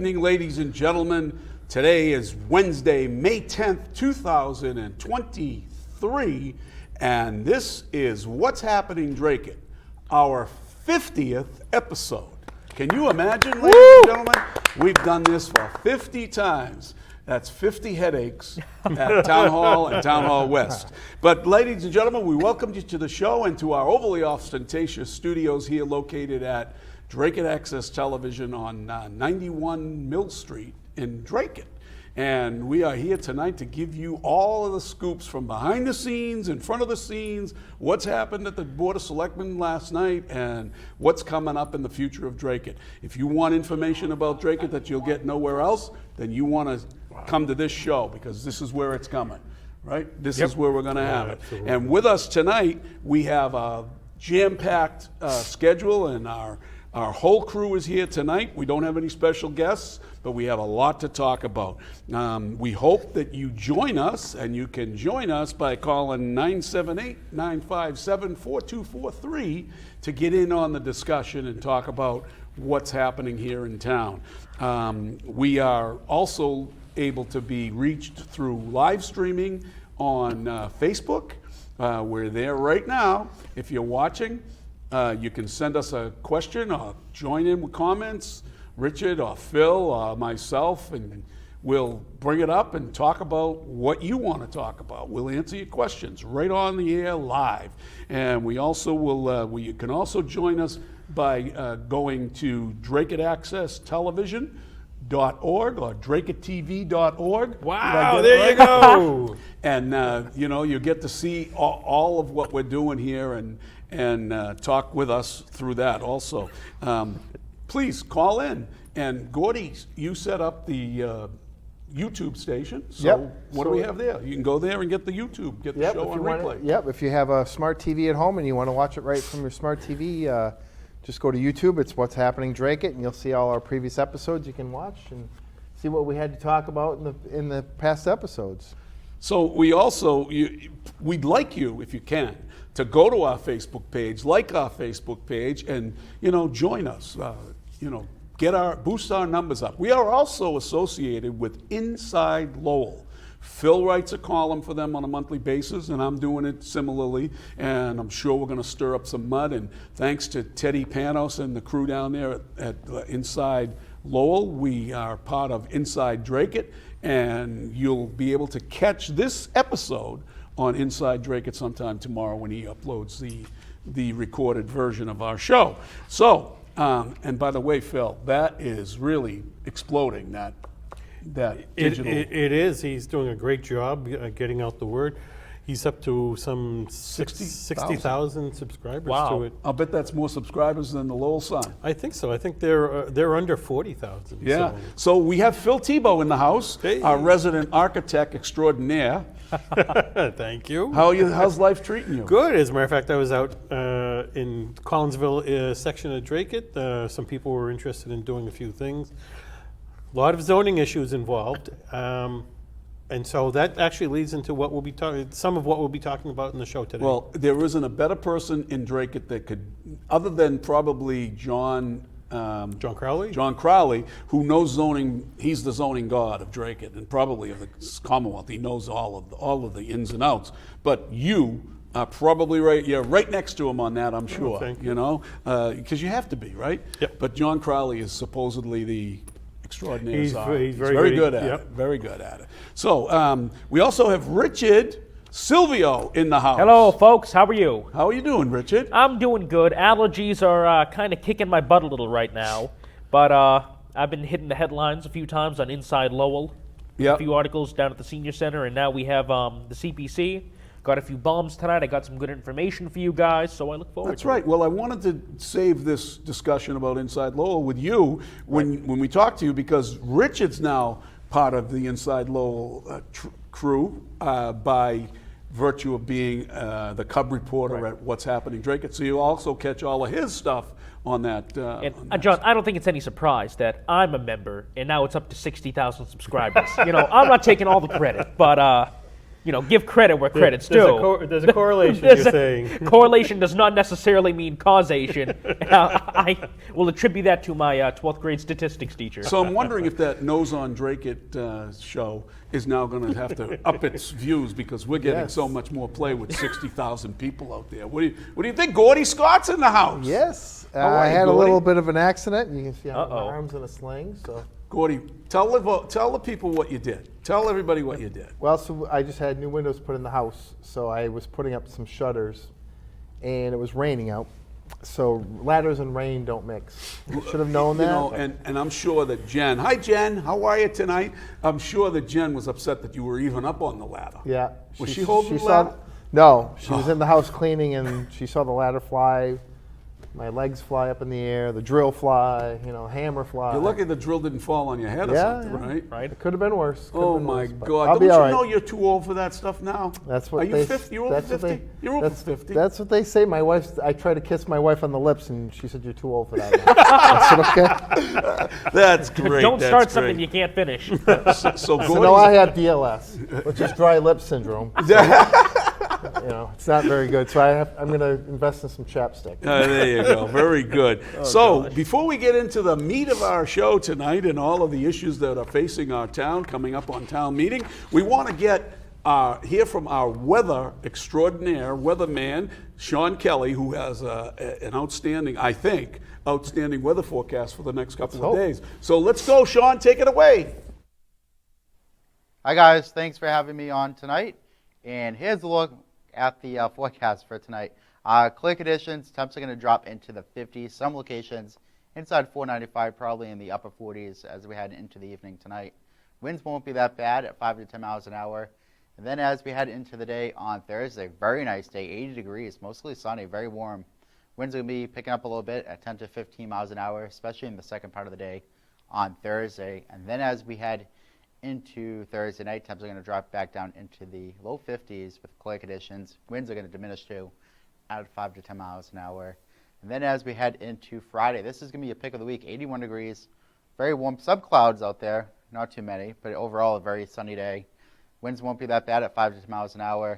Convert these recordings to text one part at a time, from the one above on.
evening, ladies and gentlemen. Today is Wednesday, May 10th, 2023, and this is What's Happening Dracut, our 50th episode. Can you imagine, ladies and gentlemen? We've done this for 50 times. That's 50 headaches at Town Hall and Town Hall West. But ladies and gentlemen, we welcome you to the show and to our overly ostentatious studios here located at Dracut Access Television on 91 Mill Street in Dracut. And we are here tonight to give you all of the scoops from behind the scenes, in front of the scenes, what's happened at the Board of Selectmen last night, and what's coming up in the future of Dracut. If you want information about Dracut that you'll get nowhere else, then you want to come to this show, because this is where it's coming, right? This is where we're going to have it. Absolutely. And with us tonight, we have a jam-packed schedule, and our whole crew is here tonight. We don't have any special guests, but we have a lot to talk about. We hope that you join us, and you can join us by calling 978-957-4243 to get in on the discussion and talk about what's happening here in town. We are also able to be reached through live streaming on Facebook. We're there right now. If you're watching, you can send us a question or join in with comments, Richard or Phil or myself, and we'll bring it up and talk about what you want to talk about. We'll answer your questions right on the air live. And we also will, you can also join us by going to Dracut Access Television.org or DracutTV.org. Wow, there you go. And you get to see all of what we're doing here and talk with us through that also. Please call in. And Gordy, you set up the YouTube station. So what do we have there? You can go there and get the YouTube, get the show on replay. If you have a smart TV at home and you want to watch it right from your smart TV, just go to YouTube. It's What's Happening Dracut, and you'll see all our previous episodes you can watch and see what we had to talk about in the past episodes. So we also, we'd like you, if you can, to go to our Facebook page, like our Facebook page, and join us. Boost our numbers up. We are also associated with InsideLowell. Phil writes a column for them on a monthly basis, and I'm doing it similarly, and I'm sure we're going to stir up some mud. And thanks to Teddy Panos and the crew down there at InsideLowell, we are part of Inside Dracut, and you'll be able to catch this episode on Inside Dracut sometime tomorrow when he uploads the recorded version of our show. So, and by the way, Phil, that is really exploding, that digital. It is. He's doing a great job getting out the word. He's up to some 60,000 subscribers to it. I'll bet that's more subscribers than the Lowell Sun. I think so. I think they're under 40,000. Yeah. So we have Phil Tebow in the house, our resident architect extraordinaire. Thank you. How's life treating you? Good. As a matter of fact, I was out in Collinsville section of Dracut. Some people were interested in doing a few things. A lot of zoning issues involved. And so that actually leads into what we'll be some of what we'll be talking about in the show today. Well, there isn't a better person in Dracut that could, other than probably John Crowley? John Crowley, who knows zoning. He's the zoning god of Dracut and probably of the Commonwealth. He knows all of the ins and outs. But you are probably right. You're right next to him on that, I'm sure. Thank you. Because you have to be, right? Yep. But John Crowley is supposedly the extraordinaire. He's very good at it. Very good at it. So we also have Richard Silvio in the house. Hello, folks. How are you? How are you doing, Richard? I'm doing good. Allergies are kind of kicking my butt a little right now, but I've been hitting the headlines a few times on Inside Lowell. Yep. A few articles down at the Senior Center, and now we have the CPC. Got a few bombs tonight. I got some good information for you guys, so I look forward to it. That's right. Well, I wanted to save this discussion about Inside Lowell with you when we talk to you, because Richard's now part of the Inside Lowell crew by virtue of being the cub reporter at What's Happening Dracut. So you also catch all of his stuff on that. John, I don't think it's any surprise that I'm a member, and now it's up to 60,000 subscribers. I'm not taking all the credit, but give credit where credit's due. There's a correlation, you're saying. Correlation does not necessarily mean causation. I will attribute that to my 12th grade statistics teacher. So I'm wondering if that Nose on Dracut show is now going to have to up its views because we're getting so much more play with 60,000 people out there. What do you think? Gordy Scott's in the house. Yes. How are I you, had a Gordy? little bit of an accident. You can see my Uh-oh. arm's in a sling. So. Gordy, tell the people what you did. Tell everybody what you did. Well, so I just had new windows put in the house, so I was putting up some shutters, and it was raining out. So ladders and rain don't mix. Should have known that. And I'm sure that Jen, hi Jen, how are you tonight? I'm sure that Jen was upset that you were even up on the ladder. Yeah. Was she holding the ladder? No, she was in the house cleaning, and she saw the ladder fly. My legs fly up in the air, the drill fly, hammer fly. You're lucky the drill didn't fall on your head or something, right? Right. It could have been worse. Oh my God! I'll Don't be all you right. know you're too old for that stuff now? That's what Are you 50? You're over 50. You're over 50. That's what they say. I tried to kiss my wife on the lips, and she said, "You're too old for that." I said, "Okay." That's great. Don't That's start great. something you can't finish. So So Gordy's, no, I have DLS, which is dry lip syndrome. So, it's not very good. So I'm going to invest in some chapstick. there you go. Very good. Before we get into the meat of our show tonight and all of the issues that are facing our town coming up on town meeting, we want to hear from our weather extraordinaire, weatherman, Sean Kelly, who has an outstanding weather forecast for the next couple of days. So let's go, Sean. Take it away. Hi guys, thanks for having me on tonight. And here's a look at the forecast for tonight. Clear conditions, temps are going to drop into the 50s. Some locations inside 495, probably in the upper 40s as we head into the evening tonight. Winds won't be that bad at 5 to 10 miles an hour. And then as we head into the day on Thursday, very nice day, 80 degrees, mostly sunny, very warm. Winds are going to be picking up a little bit at 10 to 15 miles an hour, especially in the second part of the day on Thursday. And then as we head into Thursday night, temps are going to drop back down into the low 50s with clear conditions. Winds are going to diminish too at 5 to 10 miles an hour. And then as we head into Friday, this is going to be a pick of the week, 81 degrees, very warm. Some clouds out there, not too many, but overall a very sunny day. Winds won't be that bad at 5 to 10 miles an hour.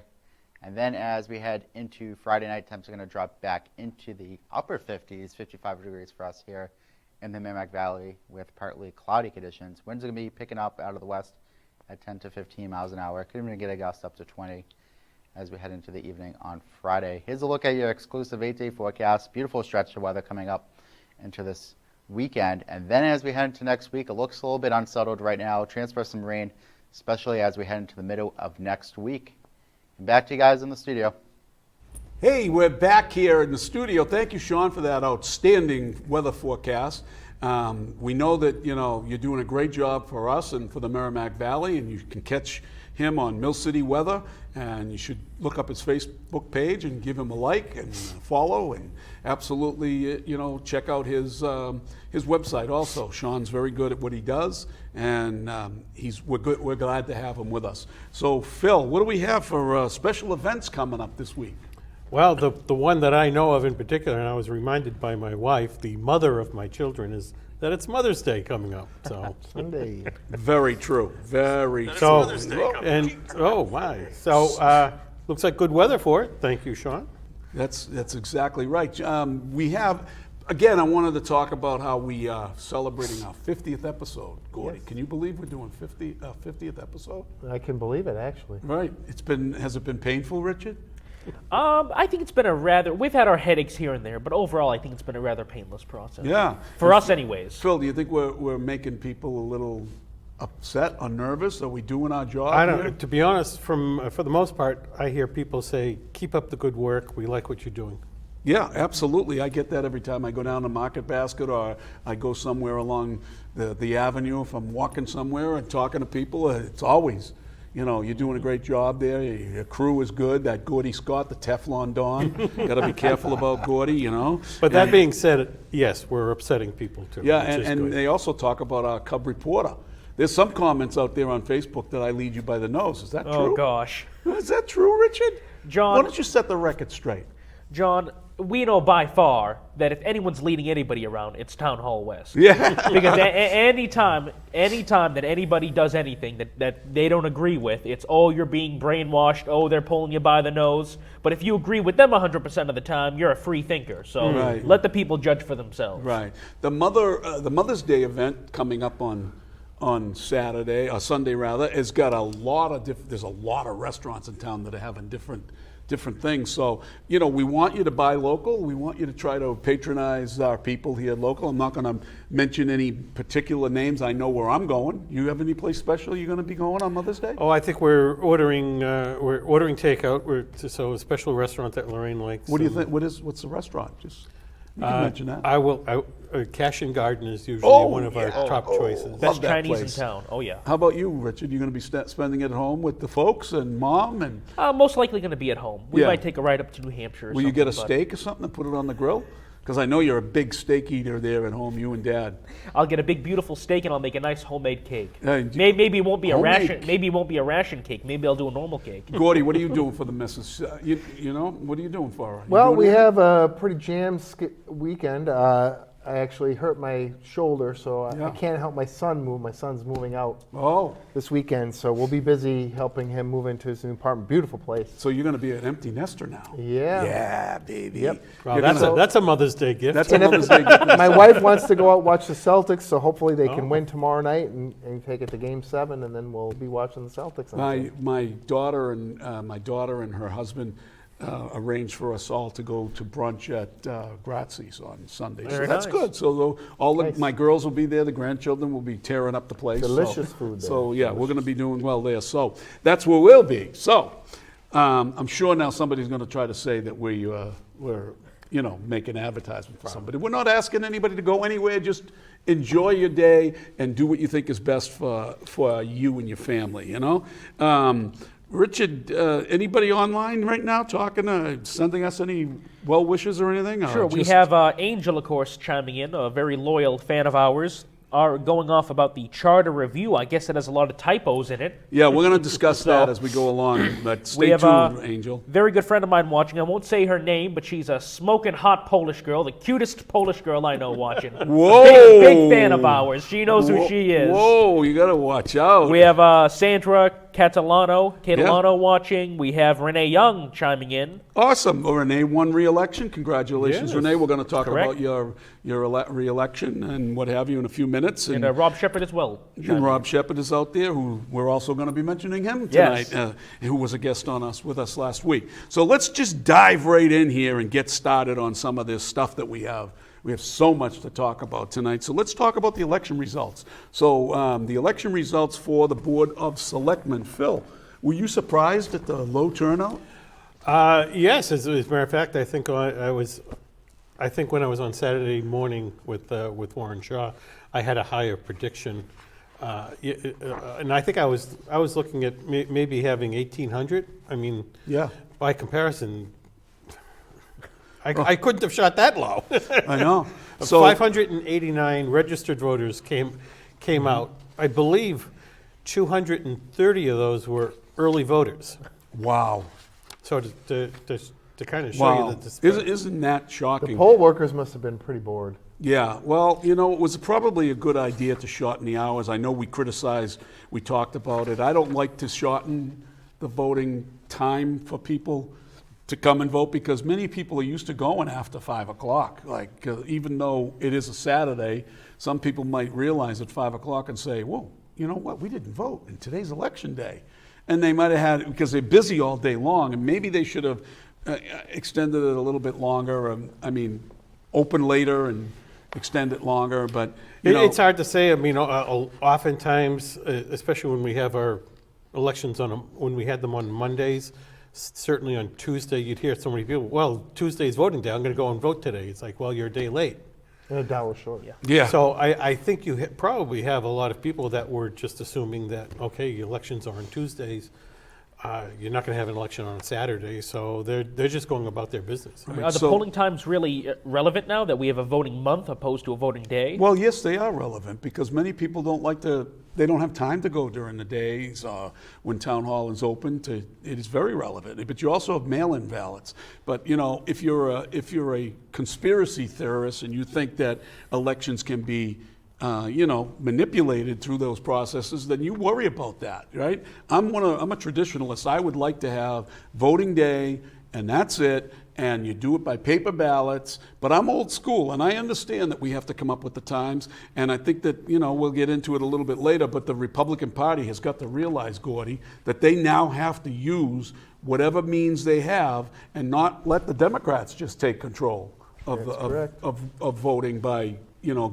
And then as we head into Friday night, temps are going to drop back into the upper 50s, 55 degrees for us here in the Merrimack Valley with partly cloudy conditions. Winds are going to be picking up out of the west at 10 to 15 miles an hour. Could even get a gust up to 20 as we head into the evening on Friday. Here's a look at your exclusive 8-day forecast. Beautiful stretch of weather coming up into this weekend. And then as we head into next week, it looks a little bit unsettled right now. Transfer some rain, especially as we head into the middle of next week. And back to you guys in the studio. Hey, we're back here in the studio. Thank you, Sean, for that outstanding weather forecast. We know that you're doing a great job for us and for the Merrimack Valley, and you can catch him on Mill City Weather, and you should look up his Facebook page and give him a like and follow, and absolutely check out his website also. Sean's very good at what he does, and we're glad to have him with us. So Phil, what do we have for special events coming up this week? Well, the one that I know of in particular, and I was reminded by my wife, the mother of my children, is that it's Mother's Day coming up. So Sunday. Very true. Very true. So, oh my. So looks like good weather for it. Thank you, Sean. That's exactly right. We have, again, I wanted to talk about how we are celebrating our 50th episode. Gordy, can you believe we're doing 50th episode? I can believe it, actually. Right. Has it been painful, Richard? I think it's been we've had our headaches here and there, but overall I think it's been a rather painless process. Yeah. For us anyways. Phil, do you think we're making people a little upset or nervous? Are we doing our job I don't. here? To be honest, for the most part, I hear people say, "Keep up the good work. We like what you're doing." Yeah, absolutely. I get that every time I go down to Market Basket or I go somewhere along the avenue. If I'm walking somewhere and talking to people, it's always, you're doing a great job there. Your crew is good. That Gordy Scott, the Teflon Don. Got to be careful about Gordy, But that being said, yes, we're upsetting people too. Yeah, which is and good. they also talk about our Cub reporter. There's some comments out there on Facebook that I lead you by the nose. Is that true? Oh gosh. Is that true, Richard? John. Why don't you set the record straight? John, we know by far that if anyone's leading anybody around, it's Town Hall West. Yeah. Because anytime that anybody does anything that they don't agree with, it's, oh, you're being brainwashed, oh, they're pulling you by the nose. But if you agree with them 100% of the time, you're a free thinker. So Right. let the people judge for themselves. Right. The Mother's Day event coming up on Saturday, or Sunday rather, has got a lot of there's a lot of restaurants in town that are having different things. So, we want you to buy local. We want you to try to patronize our people here local. I'm not going to mention any particular names. I know where I'm going. You have any place special you're going to be going on Mother's Day? Oh, I think we're ordering takeout. So a special restaurant that Lorraine likes. What do you think? What's the restaurant? Just you can mention that. Cash and Garden is usually Oh, one of our yeah. top choices. Love Best that Chinese place. in town. Oh, yeah. How about you, Richard? You're going to be spending it at home with the folks and mom, and Most likely going to be at home. We Yeah. might take a ride up to New Hampshire or will you get a something, but steak or something and put it on the grill? Because I know you're a big steak eater there at home, you and Dad. I'll get a big, beautiful steak, and I'll make a nice homemade cake. And Maybe it won't be a homemade ration. cake. Maybe it won't be a ration cake. Maybe I'll do a normal cake. Gordy, what are you doing for the missus? What are you doing for her? You Well, doing we anything? have a pretty jammed weekend. I actually hurt my shoulder, so Yeah. I can't help my son move. My son's moving out Oh, this weekend, so we'll be busy helping him move into his new apartment. Beautiful place. so you're going to be an empty nester now? Yeah. Yeah, baby. Yep. Wow, You're that's gonna- a Mother's Day gift. that's a Mother's Day gift. My wife wants to go out and watch the Celtics, so hopefully they can Oh. win tomorrow night and take it to Game 7, and then we'll be watching the Celtics. on Sunday. My daughter and her husband arranged for us all to go to brunch at Grazzi's on Sunday. So Very that's nice. good. So Nice. my girls will be there. The grandchildren will be tearing up the place. Delicious food there. So yeah, we're going to be doing well there. So that's where we'll be. So I'm sure now somebody's going to try to say that we're making advertisement for somebody. We're not asking anybody to go anywhere. Just enjoy your day and do what you think is best for you and your family. Richard, anybody online right now talking, sending us any well wishes or anything? Or Sure, we just- have Angel, of course, chiming in, a very loyal fan of ours, are going off about the charter review. I guess it has a lot of typos in it. Yeah, we're going to discuss that as we go along. But stay We have tuned, Angel. very good friend of mine watching. I won't say her name, but she's a smoking hot Polish girl, the cutest Polish girl I know watching. Whoa! Big fan of ours. She knows who she is. Whoa, you got to watch out. We have Sandra Catalano watching. We have Renee Young chiming in. Awesome. Well, Renee won re-election. Congratulations, Yes. Renee. We're going to talk Correct. about your re-election and what have you in a few minutes. And Rob Shepard as well. And Rob Shepard is out there, who we're also going to be mentioning him Yes. tonight, who was a guest with us last week. So let's just dive right in here and get started on some of this stuff that we have. We have so much to talk about tonight. So let's talk about the election results. So the election results for the Board of Selectmen. Phil, were you surprised at the low turnout? Yes, as a matter of fact, I think when I was on Saturday morning with Warren Shaw, I had a higher prediction, and I think I was looking at maybe having 1,800. I mean, Yeah. by comparison, I couldn't have shot that low. I know. So 589 registered voters came out. I believe 230 of those were early voters. Wow. So to kind of show Wow. you the disparity. Isn't that The shocking? poll workers must have been pretty bored. Yeah, well, it was probably a good idea to shorten the hours. I know we talked about it. I don't like to shorten the voting time for people to come and vote because many people are used to going after 5 o'clock. Like, even though it is a Saturday, some people might realize at 5 o'clock and say, whoa, you know what, we didn't vote, and today's election day. And they might have had, because they're busy all day long, and maybe they should have extended it a little bit longer. Open later and extend it longer, but It's hard to say. I mean, oftentimes, especially when we have our elections when we had them on Mondays, certainly on Tuesday, you'd hear so many people, well, Tuesday's voting day, I'm going to go and vote today. It's like, well, you're a day late. And $1 short. yeah. So I think you probably have a lot of people that were just assuming that, okay, elections are on Tuesdays. You're not going to have an election on a Saturday, so they're just going about their business. Are the polling times really relevant now that we have a voting month opposed to a voting day? Well, yes, they are relevant because many people they don't have time to go during the days when town hall is open. It is very relevant. But you also have mail-in ballots. But if you're a conspiracy theorist and you think that elections can be manipulated through those processes, then you worry about that, right? I'm a traditionalist. I would like to have voting day and that's it, and you do it by paper ballots. But I'm old school, and I understand that we have to come up with the times, and I think that, we'll get into it a little bit later, but the Republican Party has got to realize, Gordy, that they now have to use whatever means they have and not let the Democrats just take control of voting by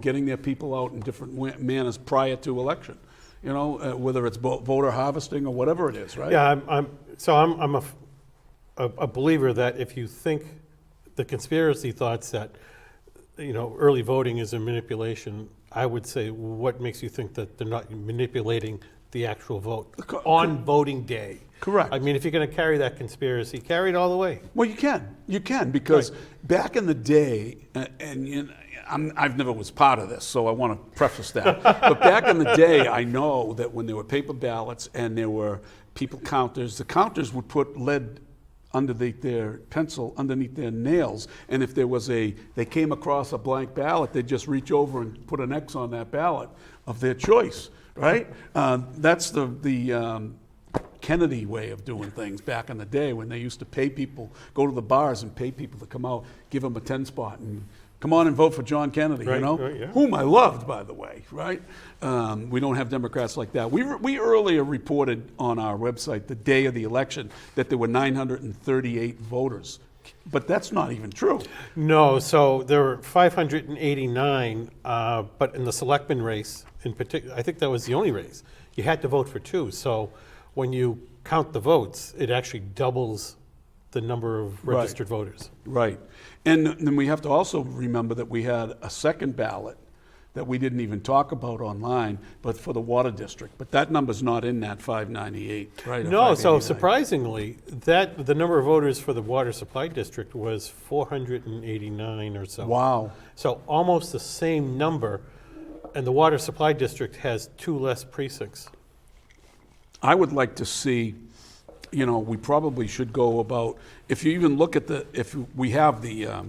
getting their people out in different manners prior to election, whether it's voter harvesting or whatever it is, right? Yeah, I'm a believer that if you think the conspiracy thoughts that early voting is a manipulation, I would say, what makes you think that they're not manipulating the actual vote on voting day? Correct. I mean, if you're going to carry that conspiracy, carry it all the way. Well, you can because back in the day, I've never was part of this, so I want to preface that. But back in the day, I know that when there were paper ballots and there were people counters, the counters would put lead underneath their pencil, underneath their nails, and if they came across a blank ballot, they'd just reach over and put an X on that ballot of their choice, right? That's the Kennedy way of doing things back in the day when they used to pay people, go to the bars and pay people to come out, give them a 10 spot and come on and vote for John Kennedy, Right, yeah. whom I loved, by the way, right? We don't have Democrats like that. We earlier reported on our website the day of the election that there were 938 voters, but that's not even true. No, so there were 589, but in the selectman race in particular, I think that was the only race. You had to vote for two, so when you count the votes, it actually doubles the number of registered voters. Right. And then we have to also remember that we had a second ballot that we didn't even talk about online, but for the water district. But that number's not in that 598, right? No, so surprisingly, the number of voters for the water supply district was 489 or so. Wow. So almost the same number, and the water supply district has 2 less precincts. I would like to see, we probably should go about, if you even look at if we have the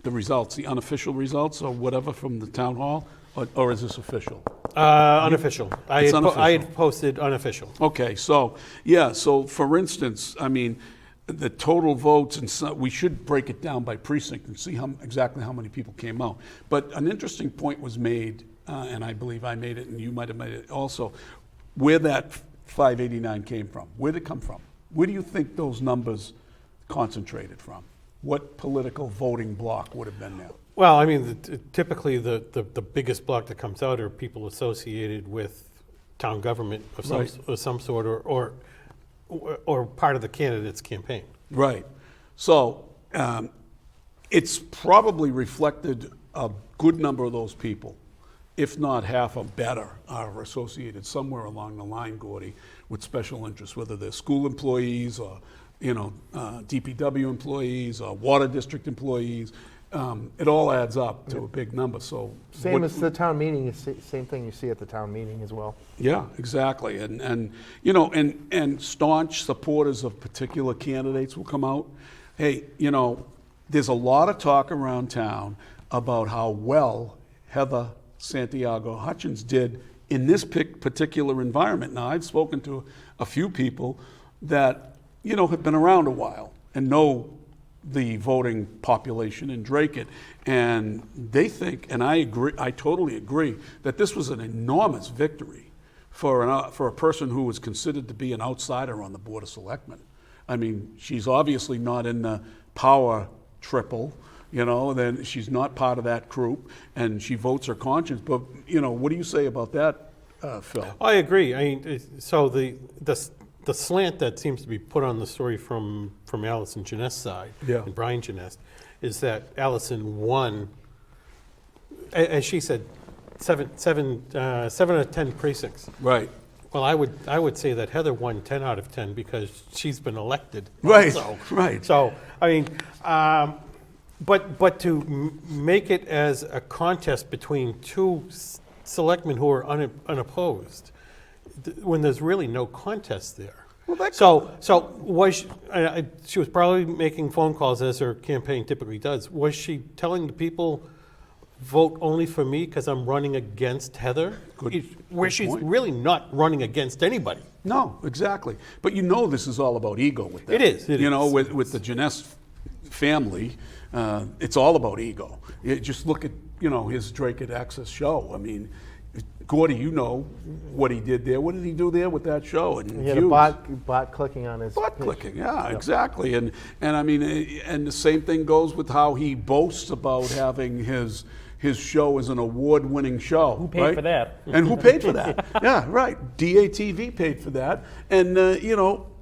results, the unofficial results or whatever from the town hall, or is this official? Unofficial. It's unofficial. I had posted unofficial. Okay, so for instance, I mean, the total votes, and we should break it down by precinct and see exactly how many people came out. But an interesting point was made, and I believe I made it, and you might have made it also, where that 589 came from. Where did it come from? Where do you think those numbers concentrated from? What political voting bloc would have been there? Well, I mean, typically the biggest block that comes out are people associated with town government of some sort, or part of the candidate's campaign. Right. So it's probably reflected a good number of those people, if not half or better, are associated somewhere along the line, Gordy, with special interests, whether they're school employees or DPW employees or water district employees. It all adds up to a big number. So Same as the town meeting, same thing you see at the town meeting as well. Yeah, exactly. And staunch supporters of particular candidates will come out. Hey, there's a lot of talk around town about how well Heather Santiago Hutchins did in this particular environment. Now, I've spoken to a few people that, have been around a while and know the voting population in Dracut, and they think, and I agree, I totally agree, that this was an enormous victory for a person who was considered to be an outsider on the Board of Selectmen. I mean, she's obviously not in the power triple, then she's not part of that group, and she votes her conscience. But, what do you say about that, Phil? I agree. I mean, so the slant that seems to be put on the story from Allison Jeunesse side, and Brian Jeunesse, is that Allison won, as she said, seven out of 10 precincts. Right. Well, I would say that Heather won 10 out of 10 because she's been elected. Right, also. right. So, I mean, but to make it as a contest between two selectmen who are unopposed, when there's really no contest there. Well, So was she was probably making phone calls, as her campaign typically does. Was she telling the people, vote only for me because I'm running against Heather? Where she's point. really not running against anybody. No, exactly. But this is all about ego with that. It is, it is. With the Janess family, it's all about ego. Just look at, his Dracut Access show. I mean, Gordy, you know what he did there. What did he do there with that show? And He had a bot clicking on his Bot page. clicking, yeah, exactly. And I mean, and the same thing goes with how he boasts about having his show as an award-winning show. Who paid right? for that? And who paid for that? Yeah, right. DATV paid for that. And,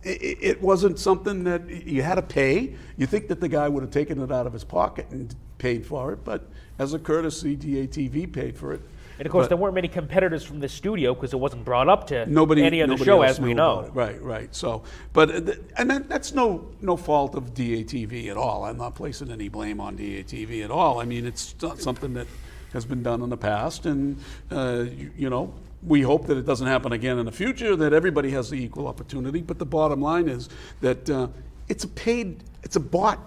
it wasn't something that you had to pay. You think that the guy would have taken it out of his pocket and paid for it, but as a courtesy, DATV paid for it. And of course, But there weren't many competitors from the studio because it wasn't brought up to nobody any other nobody show, else as we knew know. about it. Right. So, that's no fault of DATV at all. I'm not placing any blame on DATV at all. I mean, it's not something that has been done in the past, and we hope that it doesn't happen again in the future. That everybody has the equal opportunity. But the bottom line is that it's a bought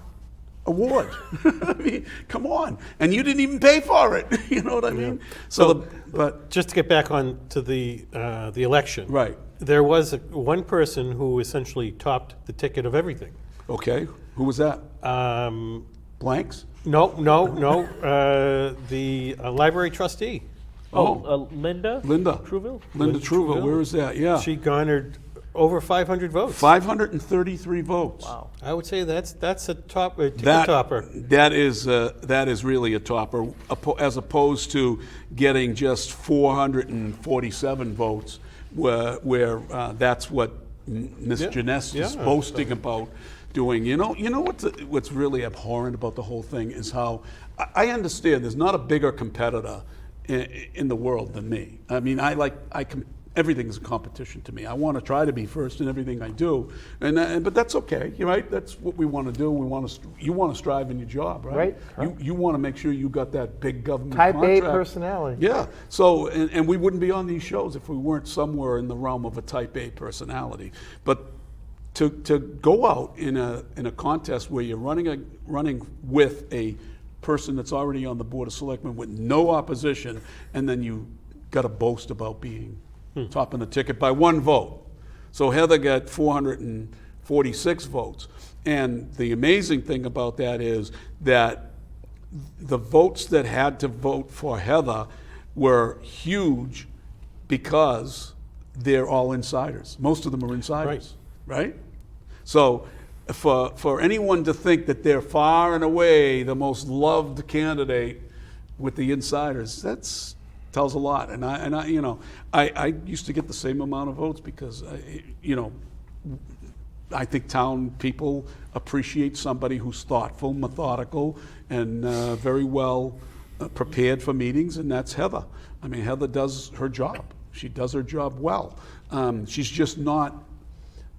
award. I mean, come on, and you didn't even pay for it. You know what I mean? But Just to get back on to the election. Right. There was one person who essentially topped the ticket of everything. okay, who was that? Blanks? No. The library trustee. Linda? Linda. Truville? Linda Truville. Where is that? Yeah. She garnered over 500 votes. 533 votes. Wow. I would say that's a ticket That, topper. that is really a topper, as opposed to getting just 447 votes, where that's what Ms. Yeah. Janess is Yeah. boasting about doing. You know what's really abhorrent about the whole thing is how I understand there's not a bigger competitor in the world than me. I mean, everything is a competition to me. I want to try to be first in everything I do, but that's okay. You're right. That's what we want to do. You want to strive in your job, right? You want to make sure you got that big government Type A contract. personality. Yeah. So and we wouldn't be on these shows if we weren't somewhere in the realm of a Type A personality. But to go out in a contest where you're running with a person that's already on the Board of Selectmen with no opposition, and then you got to boast about being topping the ticket by one vote. So Heather got 446 votes. And the amazing thing about that is that the votes that had to vote for Heather were huge because they're all insiders. Most of them are insiders, right? So for anyone to think that they're far and away the most loved candidate with the insiders, that's tells a lot. And I used to get the same amount of votes because I think town people appreciate somebody who's thoughtful, methodical, and very well prepared for meetings, and that's Heather. I mean, Heather does her job. She does her job well. She's just not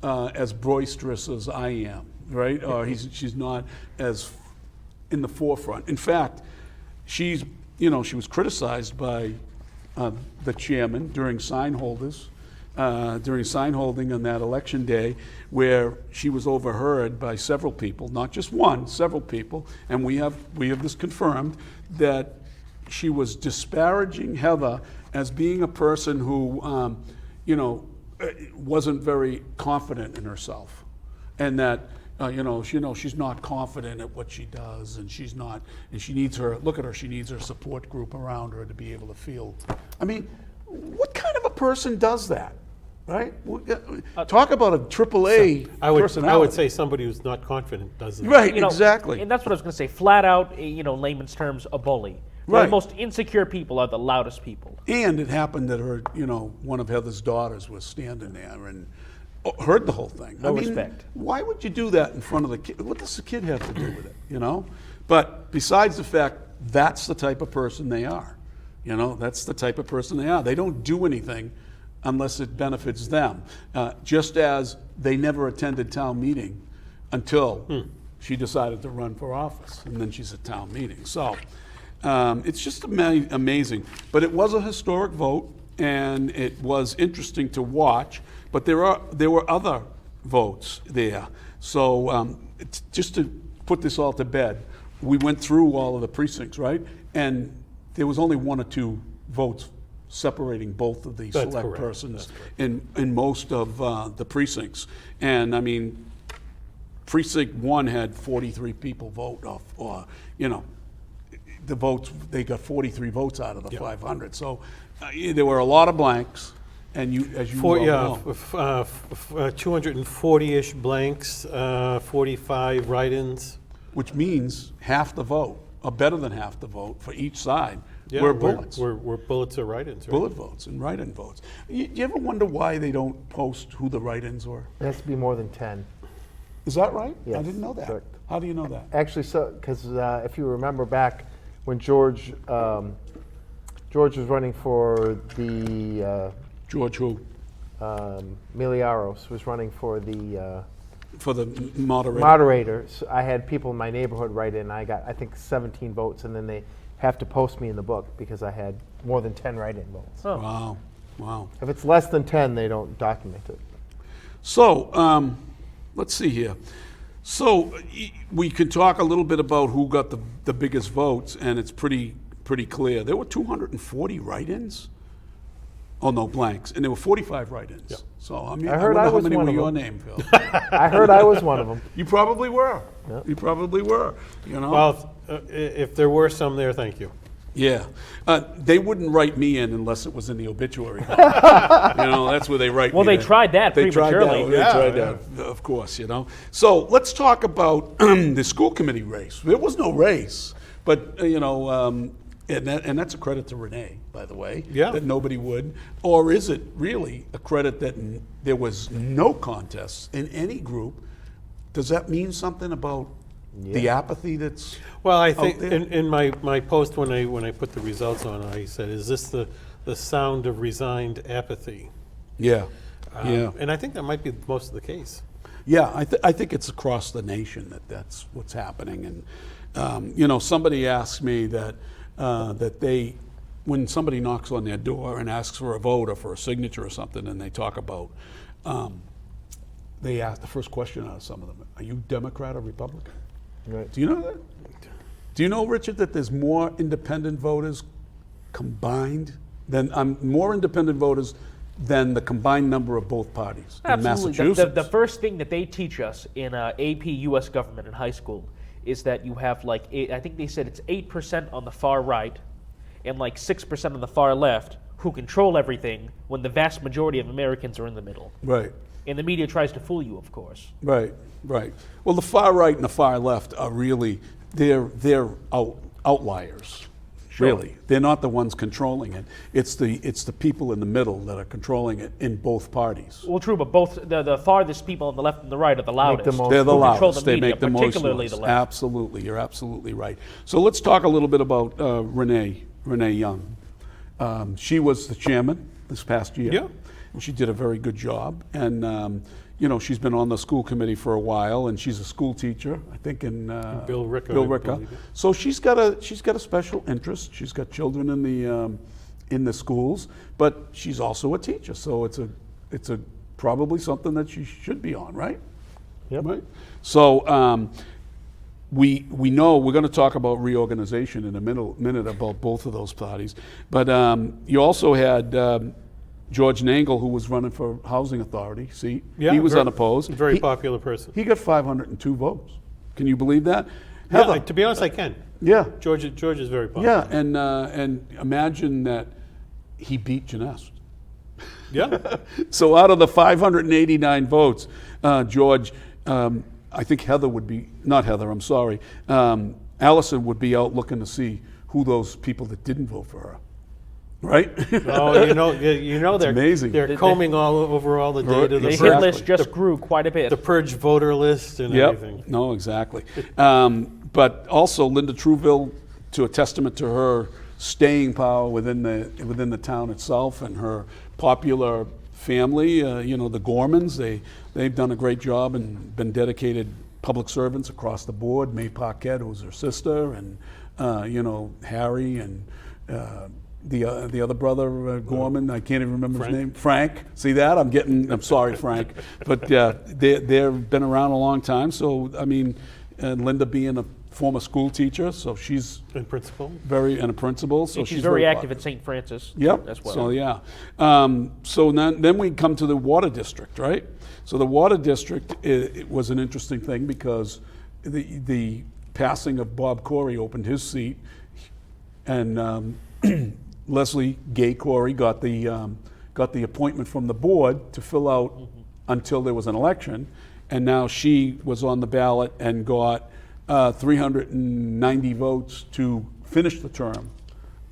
as boisterous as I am, right? Or she's not as in the forefront. In fact, she was criticized by the chairman during sign holding on that election day, where she was overheard by several people, not just one, several people, and we have this confirmed, that she was disparaging Heather as being a person who, wasn't very confident in herself, and that she's not confident at what she does, and she needs her support group around her to be able to feel. I mean, what kind of a person does that, right? Talk about a AAA personality. I would say somebody who's not confident doesn't. Right, exactly. And that's what I was going to say. Flat out, layman's terms, a bully. Right. The most insecure people are the loudest people. And it happened that her, one of Heather's daughters was standing there and heard the whole thing. No respect. Why would you do that in front of the kid? What does the kid have to do with it, But besides the fact, that's the type of person they are. That's the type of person they are. They don't do anything unless it benefits them. Just as they never attended town meeting until she decided to run for office, and then she's at town meeting. So it's just amazing. But it was a historic vote, and it was interesting to watch. But there were other votes there. So it's just to put this all to bed, we went through all of the precincts, right? And there was only 1 or 2 votes separating both of the That's select correct. persons in most of the precincts. And I mean, precinct 1 had 43 people vote off, or, you know, the votes, they got 43 votes out of the 500. So there were a lot of blanks, and as you well know. 240-ish blanks, 45 write-ins. Which means half the vote, or better than half the vote for each side, Yeah, were bullets. Were bullets or write-ins, right? Bullet votes and write-in votes. You ever wonder why they don't post who the write-ins were? It has to be more than 10. Is that right? I Yes, didn't know that. correct. How do you know that? Actually, so because if you remember back when George was running for the George who? Miliaros was running for the For the moderator. moderator. So I had people in my neighborhood write in. I got, I think, 17 votes, and then they have to post me in the book because I had more than 10 write-in votes. Oh. Wow, wow. If it's less than 10, they don't document it. So, let's see here. So, we can talk a little bit about who got the biggest votes, and it's pretty clear. There were 240 write-ins. Oh, no, blanks. And there were 45 write-ins. Yep. So, I mean, I heard wonder I how was many one were of your them. name, Phil. I heard I was one of them. You probably were. Yep. You probably were, you know? Well, if there were some there, thank you. Yeah. They wouldn't write me in unless it was in the obituary. You know, that's where they write Well, me they in. tried that They tried that. prematurely. They Yeah, tried yeah. that, of course, you know. So let's talk about the school committee race. There was no race, but, you know, and that's a credit to Renee, by the way, Yeah. that nobody would. Or is it really a credit that there was no contest in any group? Does that mean something about the apathy that's Well, I think there? in my post when I put the results on, I said, is this the sound of resigned apathy? Yeah, yeah. And I think that might be most of the case. Yeah, I think it's across the nation that's what's happening. And, you know, somebody asked me that when somebody knocks on their door and asks for a vote or for a signature or something, and they talk about, they ask the first question out of some of them, are you Democrat or Republican? Right. Do you know that? Do you know, Richard, that there's more independent voters combined more independent voters than the combined number of both parties in Absolutely. Massachusetts? The first thing that they teach us in AP U.S. government in high school is that you have I think they said it's 8% on the far right and 6% on the far left who control everything when the vast majority of Americans are in the middle. Right. And the media tries to fool you, of course. Right, right. Well, the far right and the far left are really they're outliers. Really, they're not the ones controlling it. It's the people in the middle that are controlling it in both parties. Well, true, but both the farthest people on the left and the right are the loudest. the most- They're the who control loudest. the They media, make the most particularly noise. the left. Absolutely, you're absolutely right. So let's talk a little bit about Renee Young. She was the chairman this past year. Yeah. And she did a very good job. And you know, she's been on the school committee for a while, and she's a school teacher, I think, in Bill Ricca, Bill I Ricca. believe. So she's got a special interest. She's got children in the schools, but she's also a teacher. So it's a probably something that she should be on, right? Yep. Right. So we know we're going to talk about reorganization in a minute about both of those parties, but you also had. George Nangle, who was running for Housing Authority seat, Yeah, he was very- unopposed. Very He- popular person. He got 502 votes. Can you believe that? Yeah, Heather, to be honest, I can. yeah, George is very popular. yeah, and imagine that he beat Janess. Yeah. So out of the 589 votes, George, I think Heather would be, not Heather, I'm sorry, Allison would be out looking to see who those people that didn't vote for her. Right? Oh, you know they're amazing. They're combing all over all the data. The Exactly. hit list just grew quite a bit. The purge voter list and Yep. everything. No, exactly. But also Linda Trouville, to a testament to her staying power within the town itself, and her popular family. The Gormans, they've done a great job and been dedicated public servants across the board. May Paquette, who's her sister, and Harry and the other brother, Gorman, I can't even remember his name. Frank. See that? I'm sorry, Frank. But they've been around a long time. So, I mean, and Linda being a former school teacher, so she's And principal. and a principal. So And she's very active popular. at St. Francis Yep. as well. So yeah. So then we come to the water district, right? So the water district it was an interesting thing because the passing of Bob Corey opened his seat, and Leslie Gay Corey got the appointment from the board to fill out until there was an election, and now she was on the ballot and got 390 votes to finish the term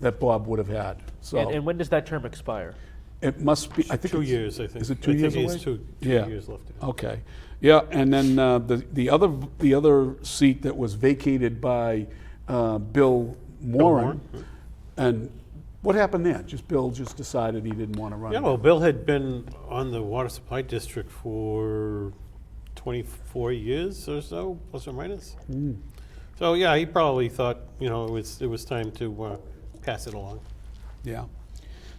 that Bob would have had. So And when does that term expire? it must be. I think 2 it's- years, I think. Is it 2 I years think away? it's two Yeah. years left. Okay, yeah, and then the other seat that was vacated by Bill Moran, and what happened there? Bill just decided he didn't want to run. Yeah, well, Bill had been on the water supply district for 24 years or so, plus or minus. So yeah, he probably thought it was time to pass it along. Yeah.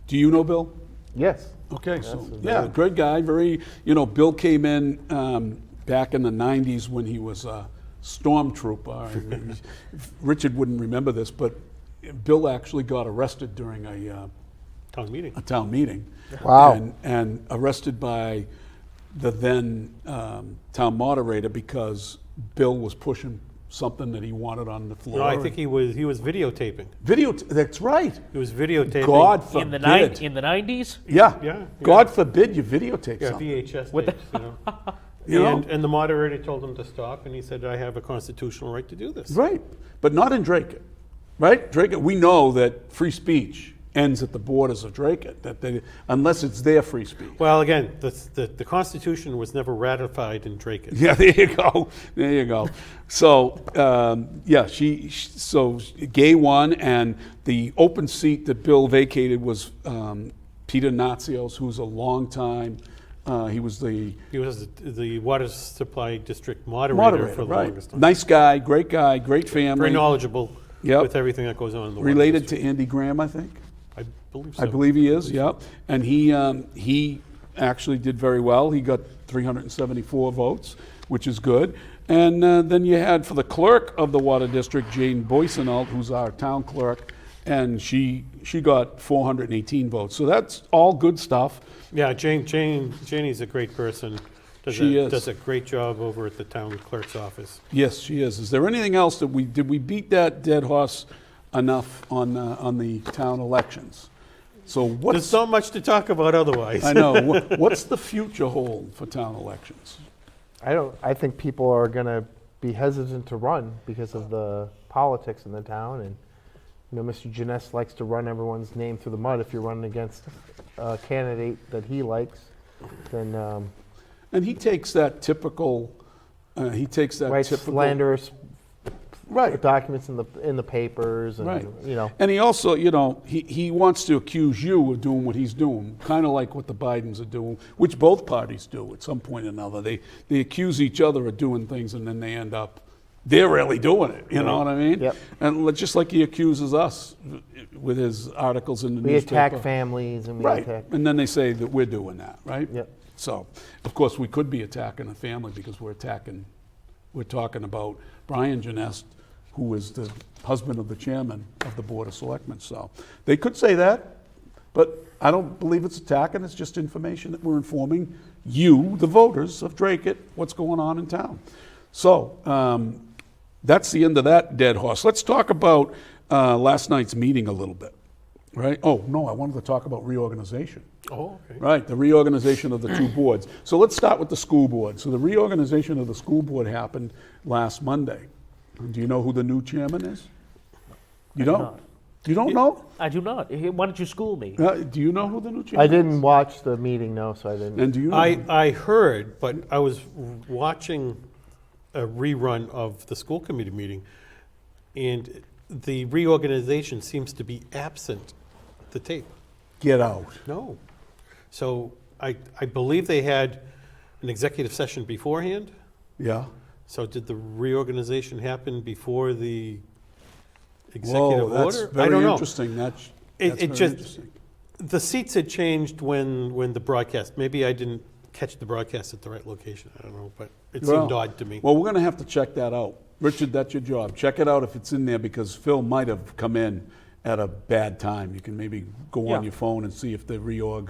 Do you know Bill? Yes. Okay, so That's yeah, very- great guy. Very, Bill came in back in the '90s when he was a stormtrooper. Richard wouldn't remember this, but Bill actually got arrested during a Town meeting. town meeting. Wow. And arrested by the then town moderator because Bill was pushing something that he wanted on the floor. No, I think he was videotaping. That's right. He was videotaping. God In the forbid. in the 90s? Yeah. Yeah, God forbid you videotape Yeah, something. VHS What the- tapes, You know? And the moderator told him to stop, and he said, "I have a constitutional right to do this." Right, but not in Dracut, right? Dracut, we know that free speech ends at the borders of Dracut, unless it's their free speech. Well, again, the Constitution was never ratified in Dracut. Yeah, there you go. There you go. So, so Gay won, and the open seat that Bill vacated was Peter Natsios, who's a long time. He was the He was the water supply district moderator for the right? longest time. Nice guy, great family. Very knowledgeable Yep. with everything that goes on in the water Related district. to Andy Graham, I think. I believe so. I believe he is, yep. And he actually did very well. He got 374 votes, which is good. And then you had for the clerk of the water district, Jane Boysenalt, who's our town clerk, and she got 418 votes. So that's all good stuff. Yeah, Janie's a great person. She is. Does a great job over at the town clerk's office. Yes, she is. Is there anything else that did we beat that dead horse enough on the town elections? So There's what's not much to talk about otherwise. I know what's the future hold for town elections? I think people are going to be hesitant to run because of the politics in the town, and Mr. Janess likes to run everyone's name through the mud. If you're running against a candidate that he likes, then And he takes that typical. writes typical slanderous right. documents in the papers, and Right. And he also, he wants to accuse you of doing what he's doing, kind of like what the Bidens are doing, which both parties do at some point or another. They accuse each other of doing things, and then they end up, they're really doing it. You know what I mean? Yep. And just like he accuses us with his articles in the we newspaper. attack families and we Right. attack. And then they say that we're doing that, right? Yep. So, of course, we could be attacking a family because we're talking about Brian Janess, who is the husband of the chairman of the Board of Selectmen. So they could say that, but I don't believe it's attacking. It's just information that we're informing you, the voters of Dracut, what's going on in town. So that's the end of that dead horse. Let's talk about last night's meeting a little bit, right? Oh, no, I wanted to talk about reorganization. Oh, okay. Right, the reorganization of the two boards. So let's start with the school board. So the reorganization of the school board happened last Monday. Do you know who the new chairman is? You do don't? not. You don't know? I do not. Why don't you school me? Do you know who the new chairman I is? didn't watch the meeting, no, so I didn't. And do you know? I heard, but I was watching a rerun of the school committee meeting, and the reorganization seems to be absent the tape. Get out. No. So I believe they had an executive session beforehand. Yeah. So did the reorganization happen before the executive Whoa, that's order? very I don't know. interesting. That's It very just, interesting. the seats had changed when the broadcast, maybe I didn't catch the broadcast at the right location, I don't know, but it seemed odd to me. Well, we're going to have to check that out. Richard, that's your job. Check it out if it's in there, because Phil might have come in at a bad time. You can maybe go on Yeah. your phone and see if the reorg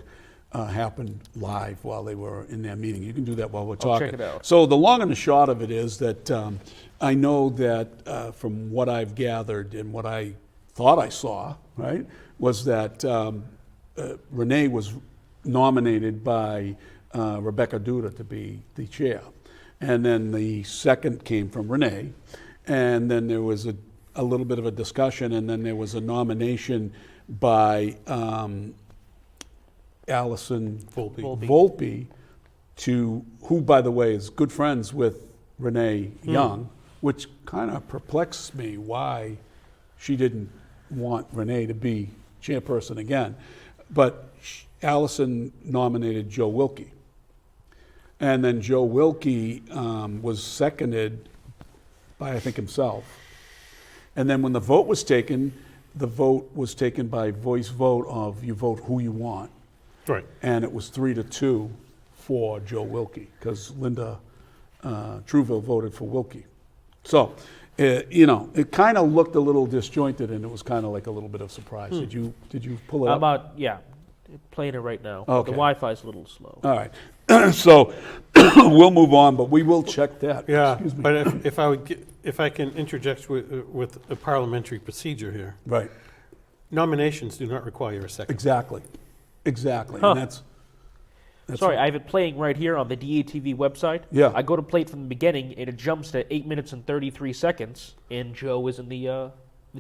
happened live while they were in their meeting. You can do that while we're talking. check it out. So the long and the short of it is that I know that from what I've gathered and what I thought I saw, right, was that Renee was nominated by Rebecca Duda to be the chair. And then the second came from Renee. And then there was a little bit of a discussion, and then there was a nomination by Allison Volpe, to, who, by the way, is good friends with Renee Young, which kind of perplexes me why she didn't want Renee to be chairperson again. But Allison nominated Joe Wilkie. And then Joe Wilkie was seconded by, I think, himself. And then when the vote was taken by voice vote of you vote who you want. Right. And it was 3-2 for Joe Wilkie, because Linda Truville voted for Wilkie. So, it kind of looked a little disjointed, and it was kind of like a little bit of surprise. Did you pull it up? Yeah, playing it right now. Okay. The Wi-Fi's a little slow. All right. So we'll move on, but we will check that. Yeah, Excuse me. but if I can interject with a parliamentary procedure here, Right. nominations do not require a second. Exactly. Huh. And that's Sorry, I have it playing right here on the DATV website. Yeah. I go to play it from the beginning, and it jumps to 8 minutes and 33 seconds, and Joe is in the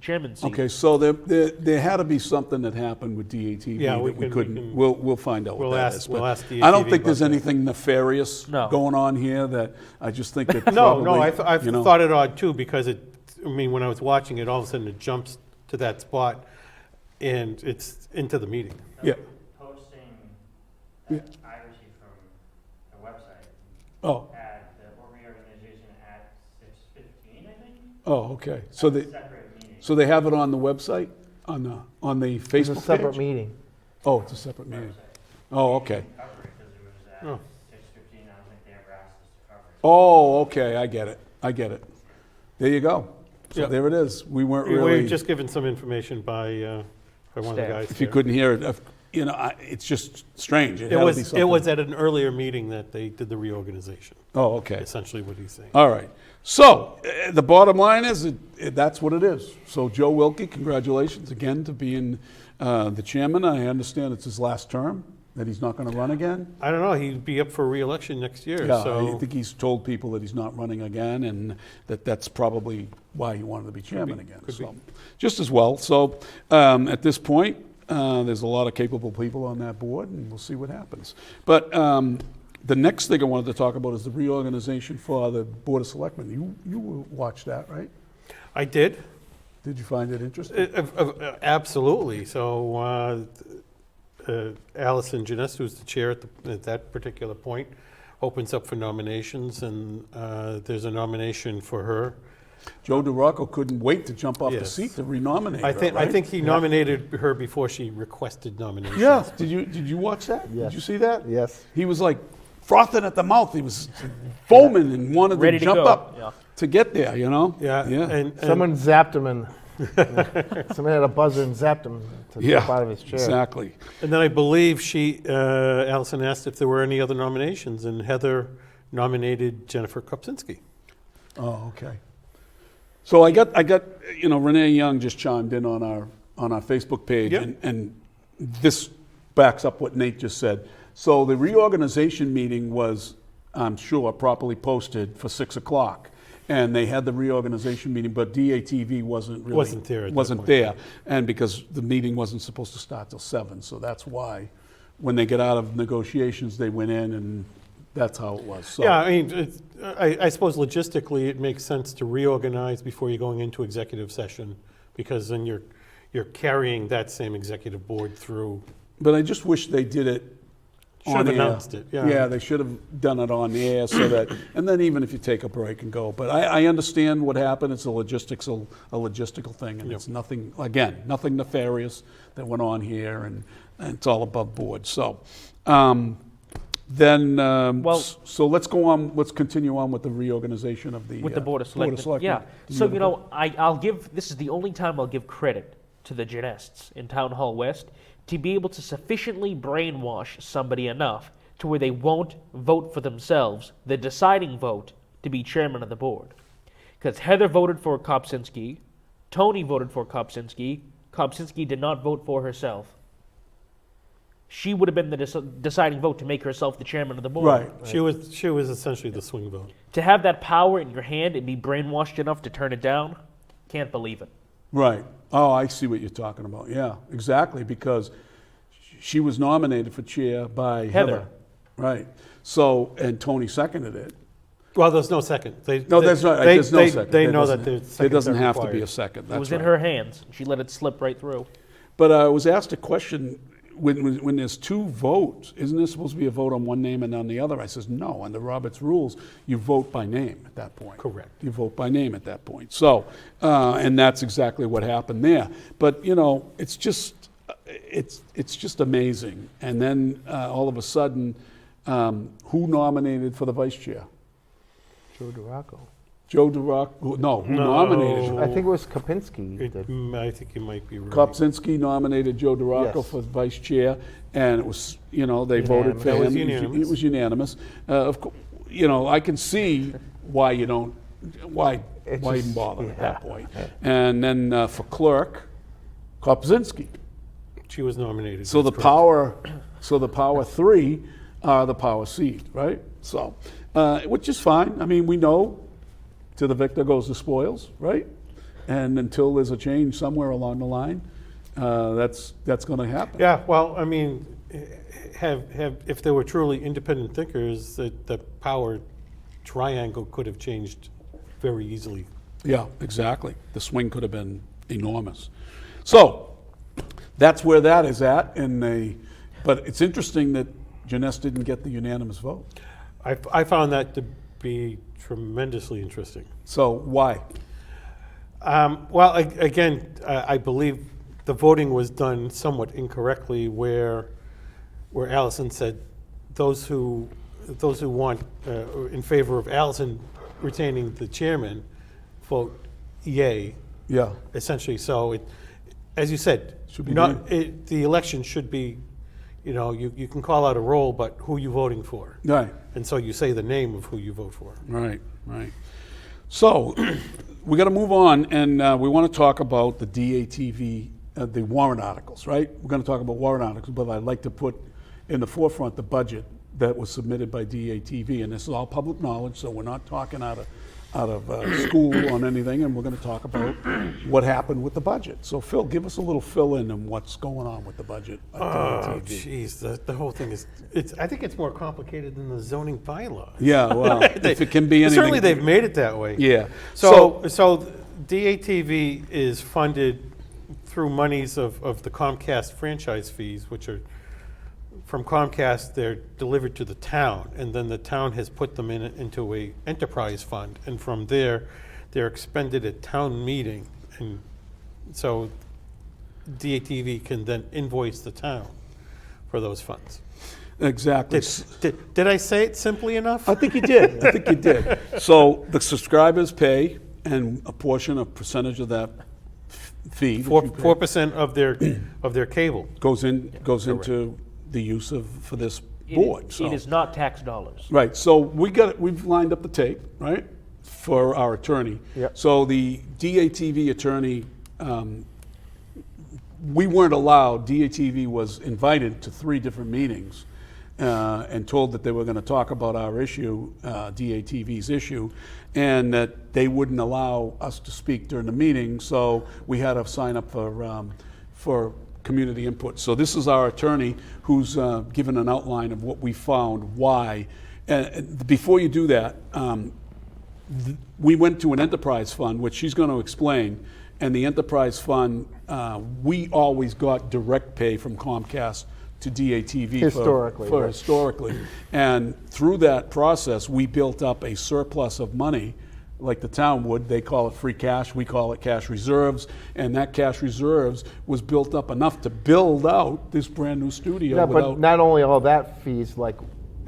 chairman's seat. okay. So there had to be something that happened with DATV Yeah, that we we can- couldn't. We'll find out we'll what that ask- is. we'll But ask I don't DATV think there's about that. anything nefarious No. going on here. That I just think that No, probably, I you know, thought it odd too, because when I was watching it, all of a sudden it jumps to that spot, and it's into the meeting. Yeah. Posting Yeah. that I received from the website Oh. had the reorganization at 6:15, I think. Oh. Okay. So they Separate meeting. so they have it on the website on the Facebook It's a separate page? meeting. Oh, it's a separate meeting. Oh, okay. Cover it because it was at Oh. 6:15. I don't think they ever asked us to cover it. Oh, okay. I get it. There you go. So Yeah. there it is. We weren't We really. were just given some information by one of the Staff. guys If you there. couldn't hear it, it's just strange. It had to be was something. at an earlier meeting that they did the reorganization, Oh, okay. essentially what he's saying. All right. So the bottom line is that's what it is. So Joe Wilkie, congratulations again to being the chairman. I understand it's his last term, that he's not going to run again. I don't know, he'd be up for re-election next year, Yeah, I so think he's told people that he's not running again, and that's probably why he wanted to be chairman again. could So just as well. So at this point, there's a lot of capable people on that board, and we'll see what happens. But the next thing I wanted to talk about is the reorganization for the Board of Selectmen. You watched that, right? I did. Did you find it interesting? Absolutely. So Allison Janessa, who's the chair at that particular point, opens up for nominations, and there's a nomination for her. Joe DeRocco couldn't wait to jump off the Yes. seat to renominate I her, think right? he nominated her before she requested nomination. Yeah. Did you watch that? Yes. Did you see that? Yes. He was like frothing at the mouth. He was foaming and wanted Ready to to jump go. up Yeah. to get there, you know? Yeah. Yeah. And Someone zapped him and someone had a buzzer and zapped him to Yeah, jump out of his chair. exactly. And then I believe Allison asked if there were any other nominations, and Heather nominated Jennifer Kopczynski. Oh, okay. So I got Renee Young just chimed in on our Facebook page, Yep. and this backs up what Nate just said. So the reorganization meeting was, I'm sure, properly posted for 6 o'clock. And they had the reorganization meeting, but DATV wasn't there at that wasn't point. there, and because the meeting wasn't supposed to start till 7, so that's why, when they get out of negotiations, they went in, and that's how it was. So, Yeah, I mean, I suppose logistically it makes sense to reorganize before you're going into executive session, because then you're carrying that same executive board through. But I just wish they did it Should on have air. announced it, yeah. Yeah, they should have done it on the air so that, and then even if you take a break and go. But I understand what happened. It's a logistical thing, and Yep. it's nothing, again, nothing nefarious that went on here, and it's all above board. So, so let's go on, let's continue on with the reorganization of the. With the Board of Selectmen. Selectmen. Yeah. Do So, have you a- know, I'll give, this is the only time I'll give credit to the Genests in Town Hall West to be able to sufficiently brainwash somebody enough to where they won't vote for themselves, the deciding vote, to be chairman of the board. Because Heather voted for Kopczynski, Tony voted for Kopczynski, Kopczynski did not vote for herself. She would have been the deciding vote to make herself the chairman of the board. Right. She was essentially the swing vote. To have that power in your hand and be brainwashed enough to turn it down, can't believe it. Right. Oh, I see what you're talking about. Yeah, exactly, because she was nominated for chair by Heather. Right. So, and Tony seconded it. Well, there's no second. No, there's no second. They There know doesn't- that there's there seconds doesn't are have to be required. a second. It That's was right. in her hands. She let it slip right through. But I was asked a question, when there's two votes, isn't there supposed to be a vote on one name and on the other? I says, no, under Robert's rules, you vote by name at that point. Correct. You vote by name at that point. So, and that's exactly what happened there. But, you know, it's just amazing. And then all of a sudden, who nominated for the vice chair? Joe Dracut. Joe Dracut, no, who No. nominated? I think it was Kapinski. I think you might be right. Kopczynski nominated Joe Dracut Yes. for vice chair, and it was, you know, they voted for Unanimous. him. It was unanimous. It was unanimous. Of course, you know, I can see why you don't, why It's even just- bother at that yeah. point. And then for clerk, Kopczynski. She was nominated. So the that's correct. power three are the power seed, right? So, which is fine. I mean, we know to the victor goes the spoils, right? And until there's a change somewhere along the line, that's going to happen. Yeah, well, I mean, if there were truly independent thinkers, the power triangle could have changed very easily. Yeah, exactly. The swing could have been enormous. So that's where that is at. But it's interesting that Janess didn't get the unanimous vote. I found that to be tremendously interesting. So why? Well, again, I believe the voting was done somewhat incorrectly, where Allison said those who want in favor of Allison retaining the chairman vote yay. Yeah. Essentially, so as you said, Should be the election should be, you know, you can call out a roll, but who you voting for, Right. and so you say the name of who you vote for. Right. So we got to move on, and we want to talk about the DATV, the warrant articles, right? We're going to talk about warrant articles, but I'd like to put in the forefront the budget that was submitted by DATV, and this is all public knowledge, so we're not talking out of school on anything, and we're going to talk about what happened with the budget. So Phil, give us a little fill-in on what's going on with the budget at Oh, DATV. jeez, the whole thing is, I think it's more complicated than the zoning bylaws. Yeah, well, if it can be anything. Certainly, they've made it that way. Yeah. So DATV is funded through monies of the Comcast franchise fees, which are from Comcast. They're delivered to the town, and then the town has put them into a enterprise fund, and from there, they're expended at town meeting, and so DATV can then invoice the town for those funds. Exactly. Did I say it simply enough? I think you did. I think you did. So the subscribers pay, and a percentage of that fee that you pay 4% of their cable. goes into the use for this board. So. It is not tax dollars. Right. So we've lined up the tape, right, for our attorney. Yep. So the DATV attorney, we weren't allowed. DATV was invited to 3 different meetings. And told that they were going to talk about our issue, DATV's issue, and that they wouldn't allow us to speak during the meeting, so we had to sign up for community input. So this is our attorney who's given an outline of what we found, why. And before you do that, we went to an enterprise fund, which she's going to explain, and the enterprise fund, we always got direct pay from Comcast to DATV Historically, right. historically. And through that process, we built up a surplus of money, like the town would. They call it free cash, we call it cash reserves, and that cash reserves was built up enough to build out this brand new studio. Yeah, without, but not only all that fees, like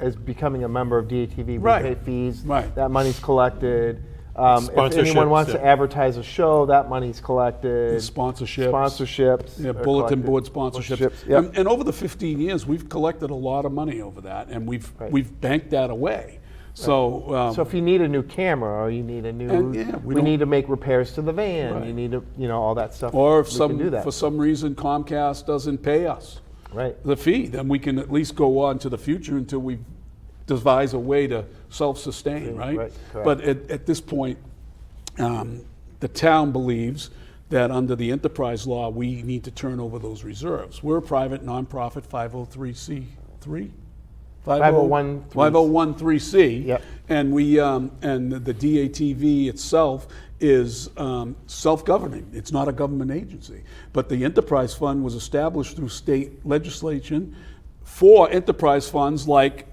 as becoming a member of DATV, we Right. pay fees. Right. That money's collected. If anyone wants Sponsorships, to yeah. advertise a show, that money's collected. Sponsorships. Sponsorships. Yeah, are bulletin collected. board sponsorships. Yep. And over the 15 years, we've collected a lot of money over that, and Right. we've banked that away. So, So if you need a new camera, or you need a new, And, yeah, we we don't- need to make repairs to the van. Right. You need to, all that stuff. or if we can do that. for some reason Comcast doesn't pay us Right. the fee, then we can at least go on to the future until we devise a way to self-sustain, right? right, correct. But at this point, the town believes that under the enterprise law, we need to turn over those reserves. We're a private nonprofit 503c3? 501(c). 501(c). Yep. And we and the DATV itself is self-governing. It's not a government agency. But the enterprise fund was established through state legislation for enterprise funds like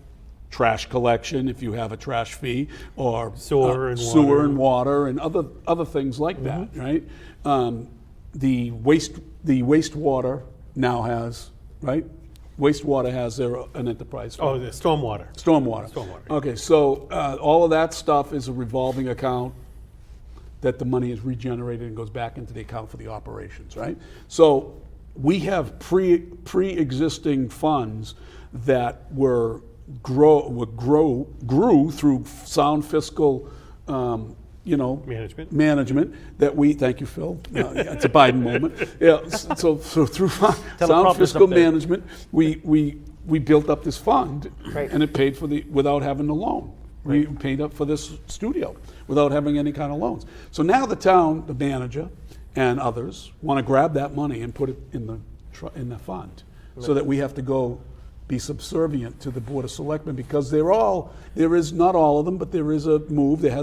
trash collection, if you have a trash fee, or Sewer and sewer water. and water, and other things like that, right? The wastewater now has, right? Wastewater has an enterprise fund. Oh, the stormwater. Stormwater. Stormwater. Okay, so all of that stuff is a revolving account that the money is regenerated and goes back into the account for the operations, right? So we have pre-existing funds that grew through sound fiscal, management that we, thank you, Phil. Yeah, it's a Biden moment. Yeah, so through sound prompter's fiscal up there. management, we built up this fund, Right. and it paid for without having a loan. We paid up for this studio without having any kind of loans. So now the town, the manager, and others want to grab that money and put it in the fund, so that we have to go be subservient to the Board of Selectmen, because there is not all of them, but there has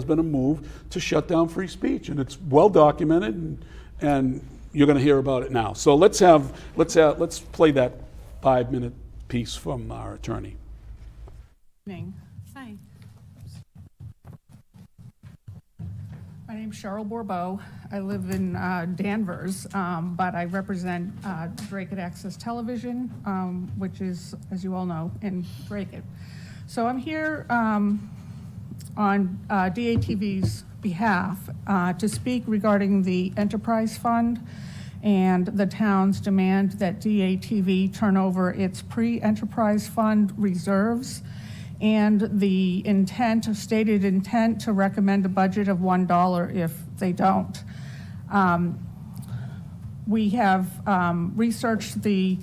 been a move to shut down free speech, and it's well documented, and you're going to hear about it now. So let's play that 5-minute piece from our attorney. Evening. Hi. My name's Cheryl Bourbeau. I live in Danvers, but I represent Dracut Access Television, which is, as you all know, in Dracut. So I'm here on DATV's behalf to speak regarding the Enterprise Fund and the town's demand that DATV turn over its pre-Enterprise Fund reserves and the stated intent to recommend a budget of $1 if they don't. We have researched the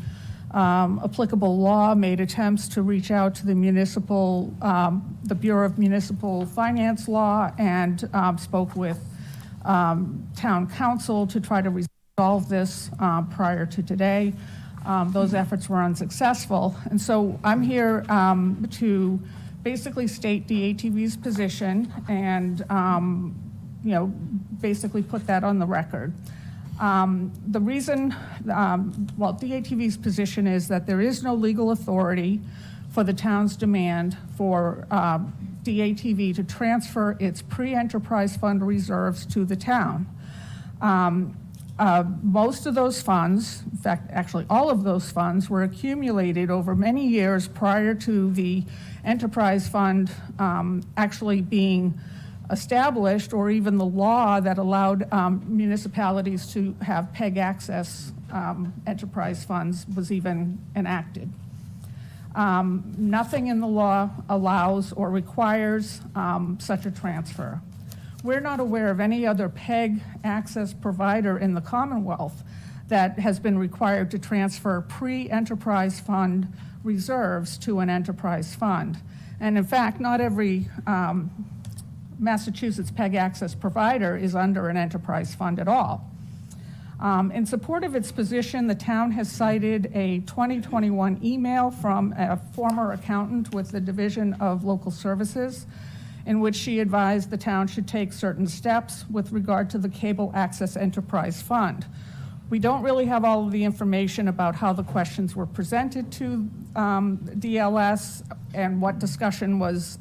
applicable law, made attempts to reach out to the the Bureau of Municipal Finance Law, and spoke with town council to try to resolve this prior to today. Those efforts were unsuccessful. And so I'm here to basically state DATV's position and, basically put that on the record. The reason, DATV's position is that there is no legal authority for the town's demand for DATV to transfer its pre-enterprise fund reserves to the town. Most of those funds, in fact, actually all of those funds, were accumulated over many years prior to the enterprise fund actually being established, or even the law that allowed municipalities to have PEG access enterprise funds was even enacted. Nothing in the law allows or requires such a transfer. We're not aware of any other PEG access provider in the Commonwealth that has been required to transfer pre-enterprise fund reserves to an enterprise fund. And in fact, not every Massachusetts PEG access provider is under an enterprise fund at all. In support of its position, the town has cited a 2021 email from a former accountant with the Division of Local Services, in which she advised the town should take certain steps with regard to the Cable Access Enterprise Fund. We don't really have all of the information about how the questions were presented to DLS and what discussion was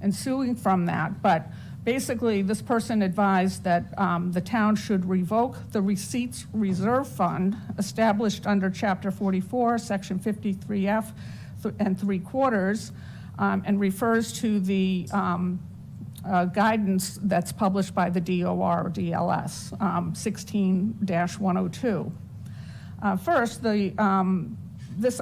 ensuing from that, but basically this person advised that the town should revoke the Receipts Reserve Fund established under Chapter 44, Section 53F and 3/4, and refers to the guidance that's published by the DOR or DLS, 16-102. First, this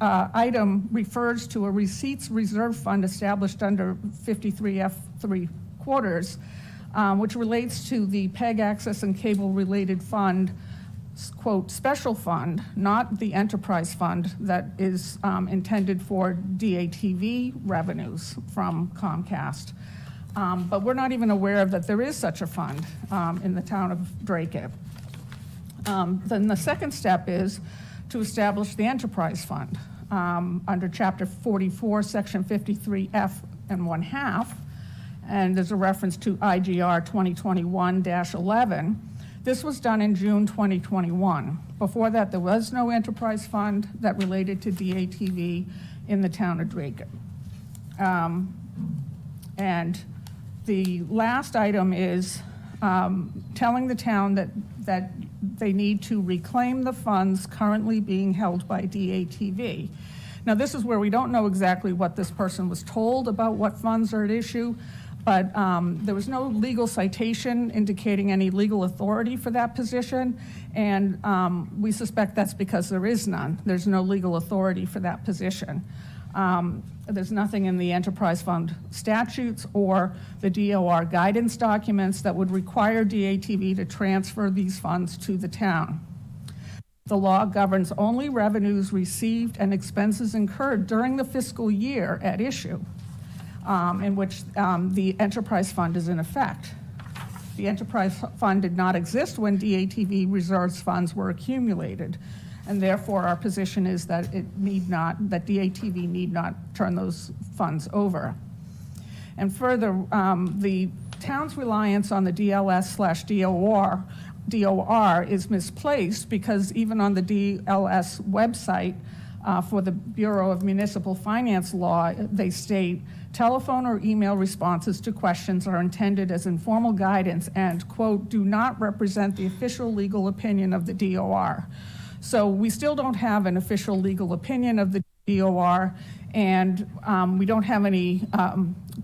item refers to a Receipts Reserve Fund established under 53F 3/4, which relates to the PEG access and cable-related fund, quote, special fund, not the enterprise fund that is intended for DATV revenues from Comcast. But we're not even aware that there is such a fund in the town of Dracut. Then the second step is to establish the enterprise fund under Chapter 44, Section 53F and 1/2, and there's a reference to IGR 2021-11. This was done in June 2021. Before that, there was no enterprise fund that related to DATV in the town of Dracut. And the last item is telling the town that they need to reclaim the funds currently being held by DATV. Now, this is where we don't know exactly what this person was told about what funds are at issue, but there was no legal citation indicating any legal authority for that position, and we suspect that's because there is none. There's no legal authority for that position. There's nothing in the enterprise fund statutes or the DOR guidance documents that would require DATV to transfer these funds to the town. The law governs only revenues received and expenses incurred during the fiscal year at issue, in which the enterprise fund is in effect. The enterprise fund did not exist when DATV reserves funds were accumulated, and therefore our position is that that DATV need not turn those funds over. And further, the town's reliance on the DOR is misplaced, because even on the DLS website for the Bureau of Municipal Finance Law, they state telephone or email responses to questions are intended as informal guidance and, quote, do not represent the official legal opinion of the DOR. So we still don't have an official legal opinion of the DOR, and we don't have any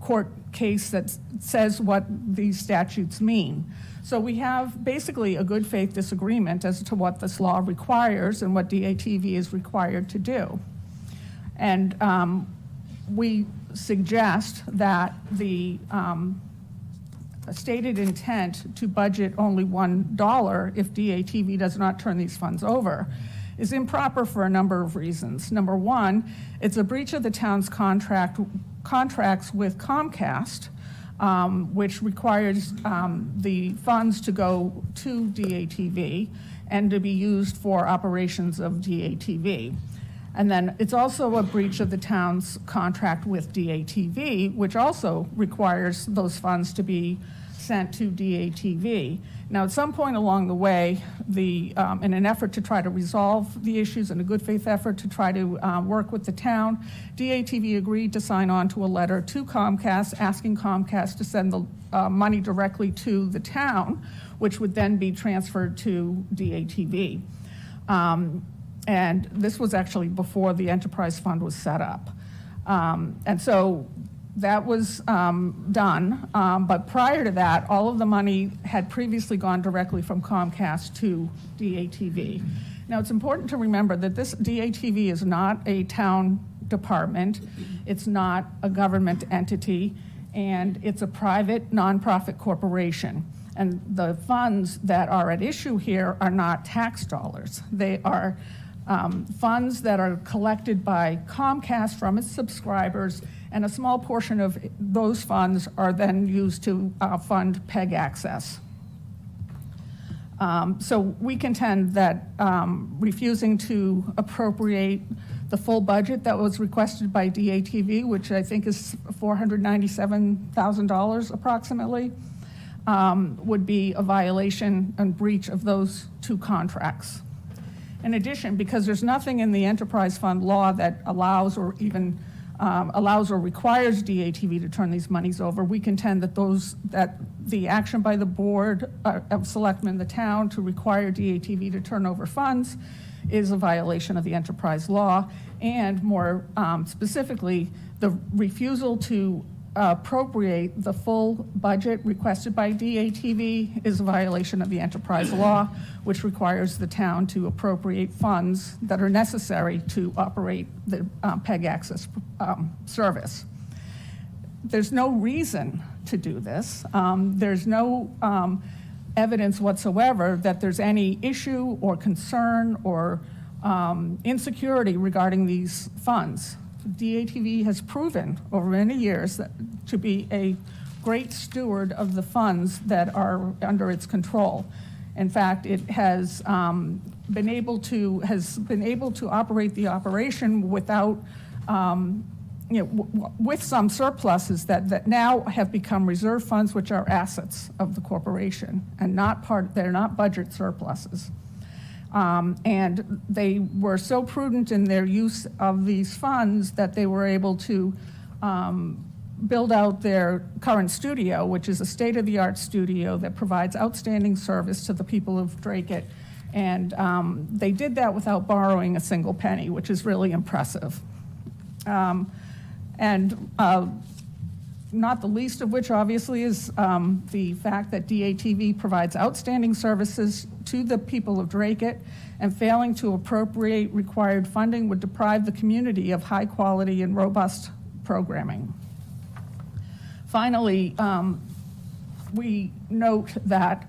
court case that says what these statutes mean. So we have basically a good faith disagreement as to what this law requires and what DATV is required to do. And we suggest that the stated intent to budget only $1 if DATV does not turn these funds over is improper for a number of reasons. Number one, it's a breach of the town's contracts with Comcast, which requires the funds to go to DATV and to be used for operations of DATV. And then it's also a breach of the town's contract with DATV, which also requires those funds to be sent to DATV. Now, at some point along the way, in an effort to try to resolve the issues, in a good faith effort to try to work with the town, DATV agreed to sign on to a letter to Comcast asking Comcast to send the money directly to the town, which would then be transferred to DATV. And this was actually before the enterprise fund was set up. And so that was done, but prior to that, all of the money had previously gone directly from Comcast to DATV. Now, it's important to remember that this DATV is not a town department, it's not a government entity, and it's a private nonprofit corporation. And the funds that are at issue here are not tax dollars. They are funds that are collected by Comcast from its subscribers, and a small portion of those funds are then used to fund PEG access. So we contend that refusing to appropriate the full budget that was requested by DATV, which I think is $497,000 approximately, would be a violation and breach of those two contracts. In addition, because there's nothing in the enterprise fund law that allows or even allows or requires DATV to turn these monies over, we contend that the action by the Board of Selectmen, the town, to require DATV to turn over funds is a violation of the enterprise law, and more specifically, the refusal to appropriate the full budget requested by DATV is a violation of the enterprise law, which requires the town to appropriate funds that are necessary to operate the PEG access service. There's no reason to do this. There's no evidence whatsoever that there's any issue or concern or insecurity regarding these funds. DATV has proven over many years to be a great steward of the funds that are under its control. In fact, it has been able to operate the operation without, with some surpluses that now have become reserve funds, which are assets of the corporation and they're not budget surpluses. And they were so prudent in their use of these funds that they were able to build out their current studio, which is a state-of-the-art studio that provides outstanding service to the people of Dracut. And they did that without borrowing a single penny, which is really impressive. Not the least of which, obviously, is the fact that DATV provides outstanding services to the people of Dracut, and failing to appropriate required funding would deprive the community of high quality and robust programming. Finally, we note that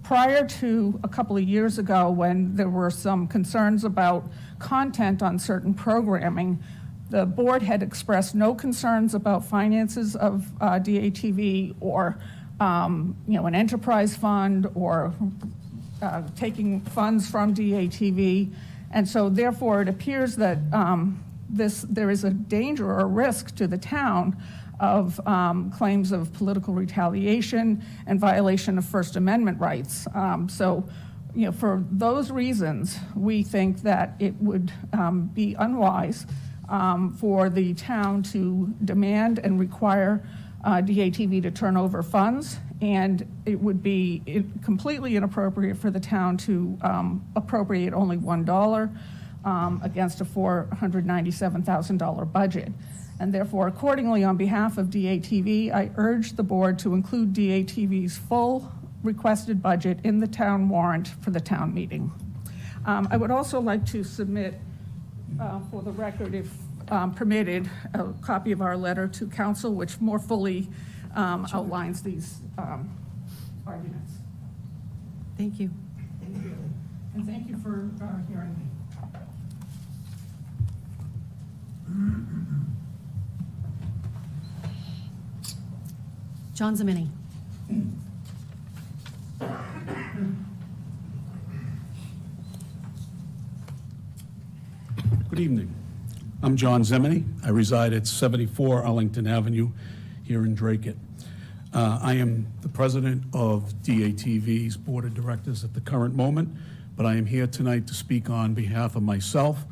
prior to a couple of years ago, when there were some concerns about content on certain programming, the board had expressed no concerns about finances of DATV or an enterprise fund or taking funds from DATV. And so therefore it appears that there is a danger or a risk to the town of claims of political retaliation and violation of First Amendment rights. For those reasons, we think that it would be unwise for the town to demand and require DATV to turn over funds, and it would be completely inappropriate for the town to appropriate only $1 against a $497,000 budget. And therefore, accordingly, on behalf of DATV, I urge the board to include DATV's full requested budget in the town warrant for the town meeting. I would also like to submit for the record, if permitted, a copy of our letter to council, which more fully outlines these arguments. Thank you. Thank you. And thank you for hearing me. John Zimini. Good evening. I'm John Zimini. I reside at 74 Arlington Avenue here in Dracut. I am the president of DATV's Board of Directors at the current moment, but I am here tonight to speak on behalf of myself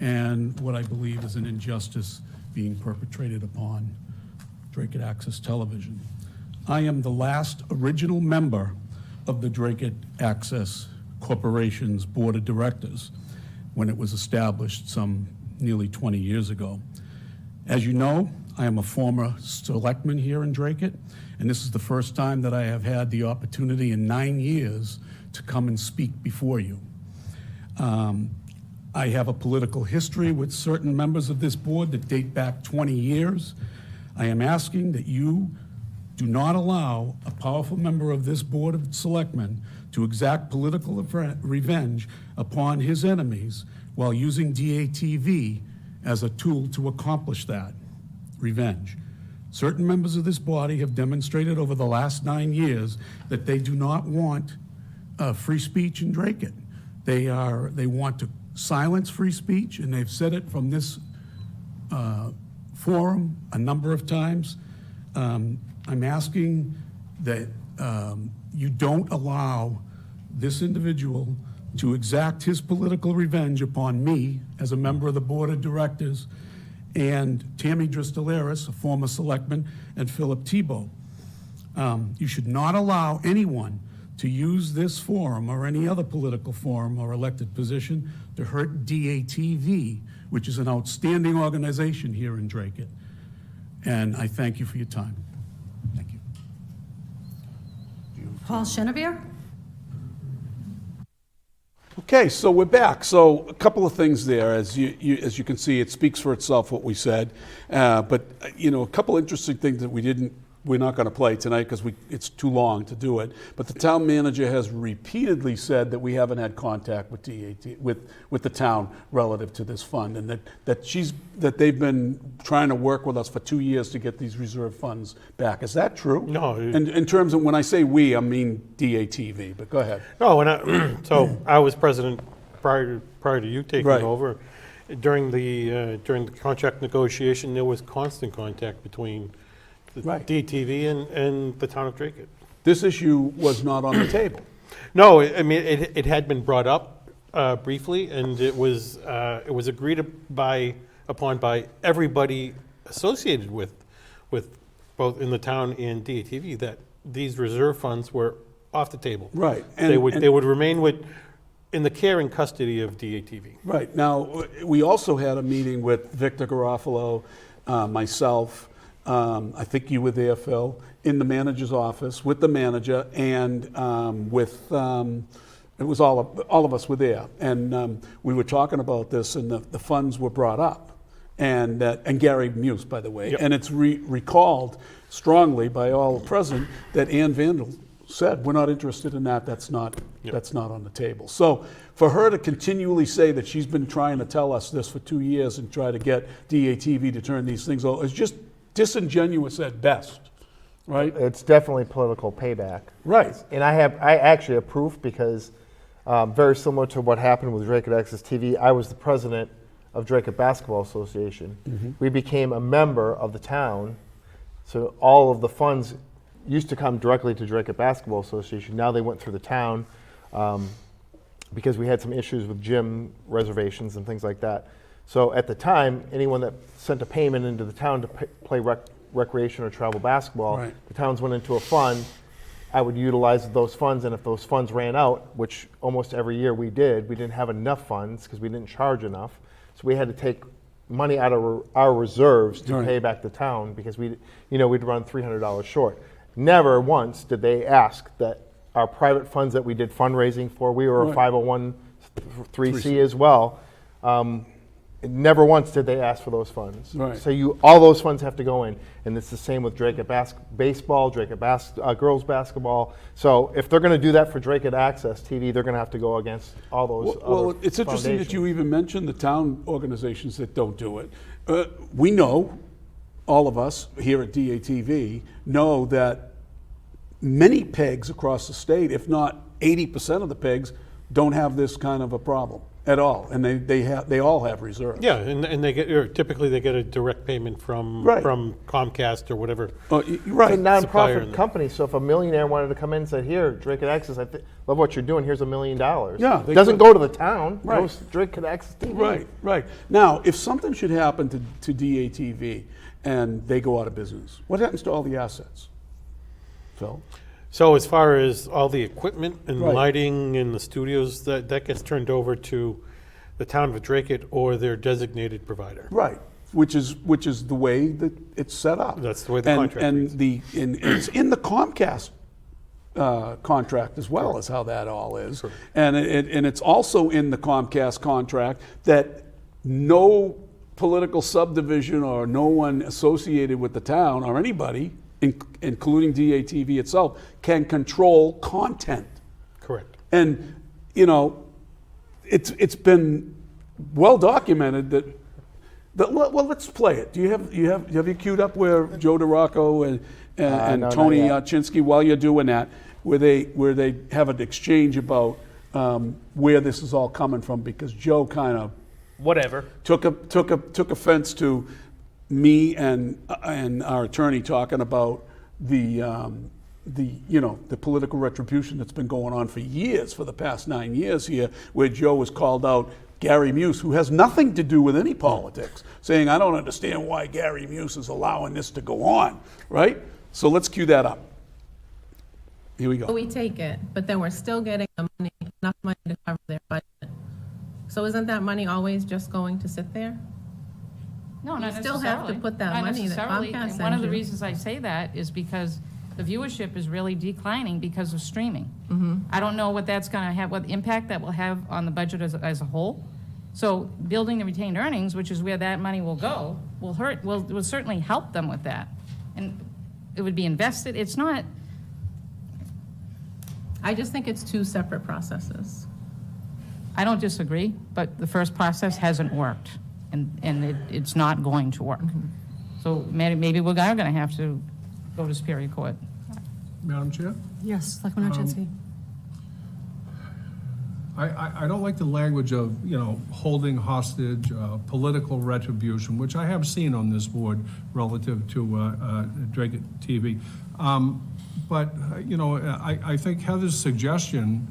and what I believe is an injustice being perpetrated upon Dracut Access Television. I am the last original member of the Dracut Access Corporation's Board of Directors when it was established some nearly 20 years ago. As you know, I am a former selectman here in Dracut, and this is the first time that I have had the opportunity in 9 years to come and speak before you. I have a political history with certain members of this board that date back 20 years. I am asking that you do not allow a powerful member of this Board of Selectmen to exact political revenge upon his enemies while using DATV as a tool to accomplish that revenge. Certain members of this body have demonstrated over the last 9 years that they do not want free speech in Dracut. They want to silence free speech, and they've said it from this forum a number of times. I'm asking that you don't allow this individual to exact his political revenge upon me as a member of the board of directors, and Tammy Dristolaris, a former selectman, and Philip Tebow. You should not allow anyone to use this forum or any other political forum or elected position to hurt DATV, which is an outstanding organization here in Dracut. And I thank you for your time. Thank you. Paul Chenevier? Okay, so we're back. So a couple of things there. As you can see, it speaks for itself what we said. But a couple interesting things that we're not going to play tonight because it's too long to do it. But the town manager has repeatedly said that we haven't had contact with DAT with the town relative to this fund, and that they've been trying to work with us for 2 years to get these reserve funds back. Is that true? No. In terms of when I say we, I mean DATV. But go ahead. No, so I was president prior to you taking Right. over. During the contract negotiation, there was constant contact between the Right. DTV and the town of Dracut. This issue was not on the table. No, I mean, it had been brought up briefly, and it was agreed upon by everybody associated with both in the town and DATV that these reserve funds were off the table. Right. They would remain in the care and custody of DATV. Right. Now, we also had a meeting with Victor Garofalo, myself, I think you were there, Phil, in the manager's office with the manager, and it was all of us were there, and we were talking about this, and the funds were brought up, and Gary Muse, by the way, Yep. and it's recalled strongly by all present that Ann Vandal said, we're not interested in that. That's not on the table. So for her to continually say that she's been trying to tell us this for 2 years and try to get DATV to turn these things over is just disingenuous at best, right? It's definitely political payback. Right. And I actually have proof because very similar to what happened with Dracut Access TV, I was the president of Dracut Basketball Association. Mm-hmm. We became a member of the town, so all of the funds used to come directly to Dracut Basketball Association. Now they went through the town because we had some issues with gym reservations and things like that. So at the time, anyone that sent a payment into the town to play recreation or travel basketball, Right. the towns went into a fund. I would utilize those funds, and if those funds ran out, which almost every year we didn't have enough funds because we didn't charge enough. So we had to take money out of our reserves to Right. pay back the town because we'd run $300 short. Never once did they ask that our private funds that we did fundraising for, we were a Right. 501(c) as well. Never once did they ask for those funds. Right. So all those funds have to go in, and it's the same with Dracut baseball, Dracut girls basketball. So if they're going to do that for Dracut Access TV, they're going to have to go against all those. Well, other it's interesting that foundations. you even mentioned the town organizations that don't do it. We know, all of us here at DATV, know that many pegs across the state, if not 80% of the pegs, don't have this kind of a problem at all, and they all have reserves. Yeah, and they typically get a direct payment from Right. Comcast or whatever. Right. It's a supplier nonprofit in company, so if a millionaire wanted to come in and say, here, Dracut Access, I love what you're doing, here's $1 million. Yeah, It they doesn't could. go to the town, it Right. goes to Dracut Access TV. Right. Now, if something should happen to DATV and they go out of business, what happens to all the assets? Phil? So as far as all the equipment and Right. lighting in the studios, that gets turned over to the town of Dracut or their designated provider. Right, which is the way that it's set up. That's the way the contract reads. And it's in the Comcast contract as well as how that all is. Correct. And it's also in the Comcast contract that no political subdivision or no one associated with the town or anybody, including DATV itself, can control content. Correct. And, it's been well documented that well, let's play it. Do you have you queued up where Joe DeRocco and No, not Tony yet. Chinsky, while you're doing that, where they have an exchange about where this is all coming from, because Joe kind of Whatever. took offense to me and our attorney talking about the political retribution that's been going on for years, for the past 9 years here, where Joe has called out Gary Muse, who has nothing to do with any politics, saying, I don't understand why Gary Muse is allowing this to go on, right? So let's cue that up. Here we go. We take it, but then we're still getting the money, enough money to cover their budget. So isn't that money always just going to sit there? No, not You still have to necessarily. put that Not money that necessarily. Comcast And sends one of the you. reasons I say that is because the viewership is really declining because of streaming. Mm-hmm. I don't know what that's going to have, what impact that will have on the budget as a whole. So building the retained earnings, which is where that money will go, will certainly help them with that. And it would be invested. It's not, I just think it's two separate processes. I don't disagree, but the first process hasn't worked, and it's not going to work. So maybe we're going to have to go to Superior Court. Madam Chair? Yes, Selectman Orchinsky. I don't like the language of, holding hostage, political retribution, which I have seen on this board relative to Dracut TV. But, I think Heather's suggestion,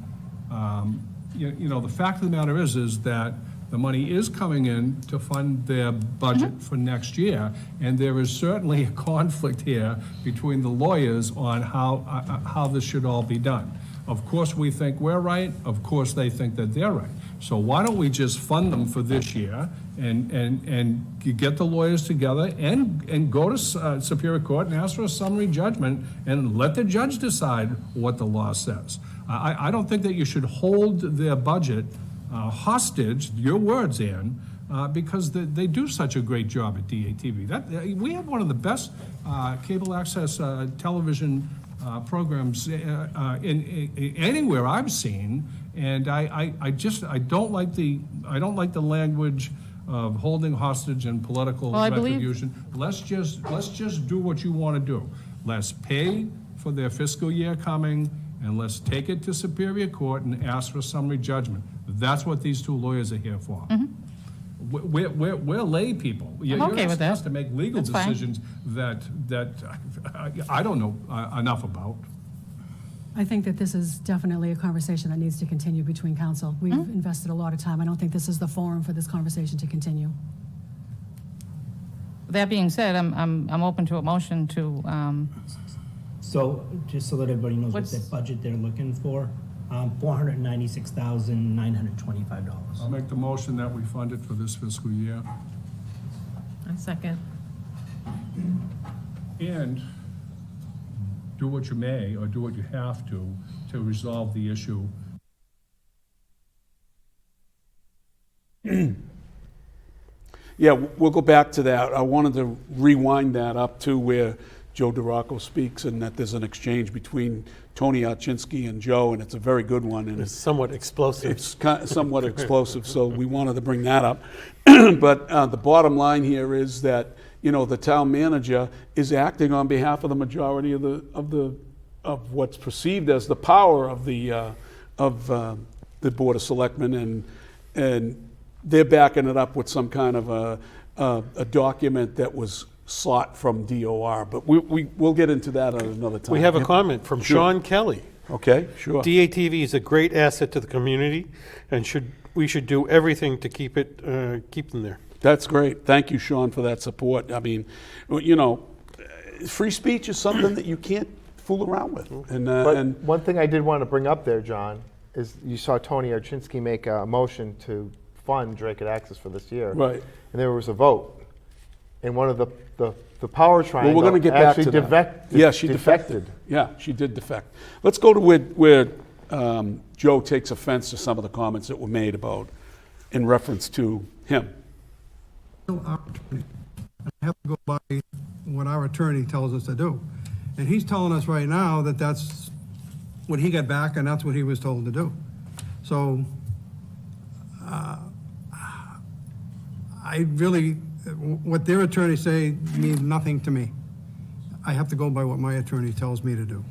the fact of the matter is that the money is coming in to fund their budget for next year, and there is certainly a conflict here between the lawyers on how this should all be done. Of course, we think we're right. Of course, they think that they're right. So why don't we just fund them for this year and get the lawyers together and go to Superior Court and ask for a summary judgment and let the judge decide what the law says. I don't think that you should hold their budget hostage, your words, Ann, because they do such a great job at DATV. We have one of the best cable access television programs anywhere I've seen, and I don't like the language of holding hostage and political retribution. Let's just do what you want to do. Let's pay for their fiscal year coming, and let's take it to Superior Court and ask for summary judgment. That's what these two lawyers are here for. We're lay people. You're okay not with that. supposed to make legal That's fine. decisions that I don't know enough about. I think that this is definitely a conversation that needs to continue between council. We've invested a lot of time. I don't think this is the forum for this conversation to continue. That being said, I'm open to a motion to, So, just so that everybody knows what What's- the budget they're looking for, $496,925. I'll make the motion that we fund it for this fiscal year. I second. And do what you may, or do what you have to resolve the issue. Yeah, we'll go back to that. I wanted to rewind that up to where Joe DeRocco speaks, and that there's an exchange between Tony Archinsky and Joe, and it's a very good one. And It's somewhat explosive. it's somewhat explosive, so we wanted to bring that up. But the bottom line here is that, the town manager is acting on behalf of the majority of what's perceived as the power of the Board of Selectmen, and they're backing it up with some kind of a document that was sought from DOR. But we'll get into that at another time. We have a comment from Sure. Sean Kelly. Okay, sure. DATV is a great asset to the community, and we should do everything to keep them there. That's great. Thank you, Sean, for that support. I mean, free speech is something that you can't fool around with. But And one thing I did want to bring up there, John, is you saw Tony Archinsky make a motion to fund Dracut Access for this year. Right. And there was a vote. And one of the power triangle Well, we're going to get back actually to that. Yeah, she defected. Yeah, she did defect. Let's go to where Joe takes offense to some of the comments that were made about, in reference to him. I have to go by what our attorney tells us to do. And he's telling us right now that that's what he got back and that's what he was told to do. So I really, what their attorneys say means nothing to me. I have to go by what my attorney tells me to do.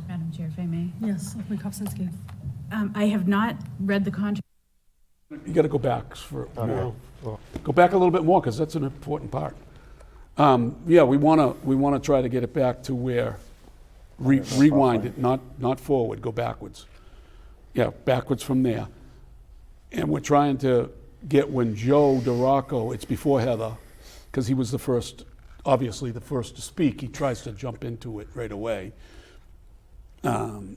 Madam Chair, if I may. Yes, Selectman Kopsinski. I have not read the contract. You got to go back for more. Go back a little bit more because that's an important part. Yeah, we want to try to get it back to where rewind it, not forward, go backwards. Yeah, backwards from there. And we're trying to get when Joe Dracut, it's before Heather, because he was the first, obviously the first to speak. He tries to jump into it right away. You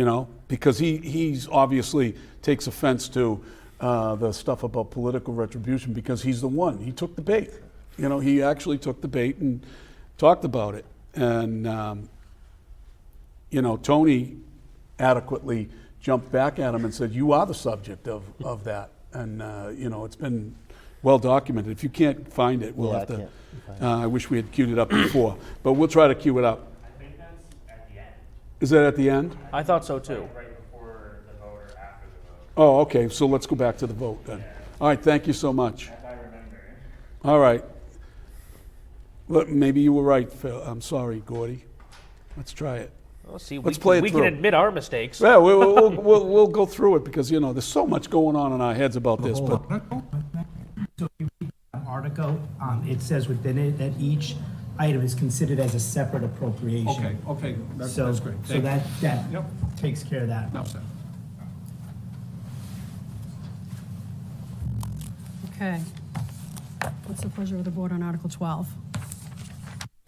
know, because he's obviously takes offense to the stuff about political retribution because he's the one. He took the bait. You know, he actually took the bait and talked about it. And, you know, Tony adequately jumped back at him and said, you are the subject of that. And, you know, it's been well documented. If you can't find it, we'll have to. I wish we had queued it up before, but we'll try to queue it up. I think that's at the end. Is that at the end? I thought so too. Right before the vote or after the vote. Oh, okay. So let's go back to the vote then. All right. Thank you so much. If I remember. All right. Well, maybe you were right, Phil. I'm sorry, Gordy. Let's try it. Well, see, Let's play it we through. can admit our mistakes. Yeah, we'll go through it because, you know, there's so much going on in our heads about this. But So if you read the article, it says within it that each item is considered as a separate appropriation. Okay, that's great. So that Yep. takes care of that. No, sir. Okay. What's the pleasure of the board on Article 12?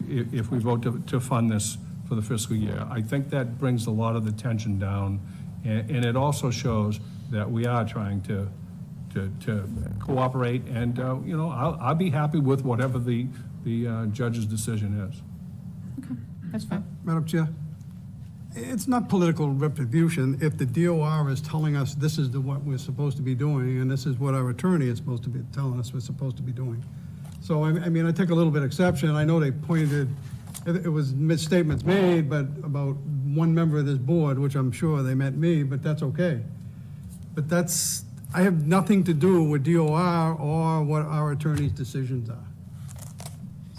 If we vote to fund this for the fiscal year, I think that brings a lot of the tension down, and it also shows that we are trying to cooperate, and, you know, I'll be happy with whatever the judge's decision is. That's fine. Madam Chair, it's not political retribution if the DOR is telling us this is what we're supposed to be doing, and this is what our attorney is supposed to be telling us we're supposed to be doing. So, I mean, I take a little bit of exception. I know they pointed, it was misstatements made, but about one member of this board, which I'm sure they meant me, but that's okay. But I have nothing to do with DOR or what our attorney's decisions are.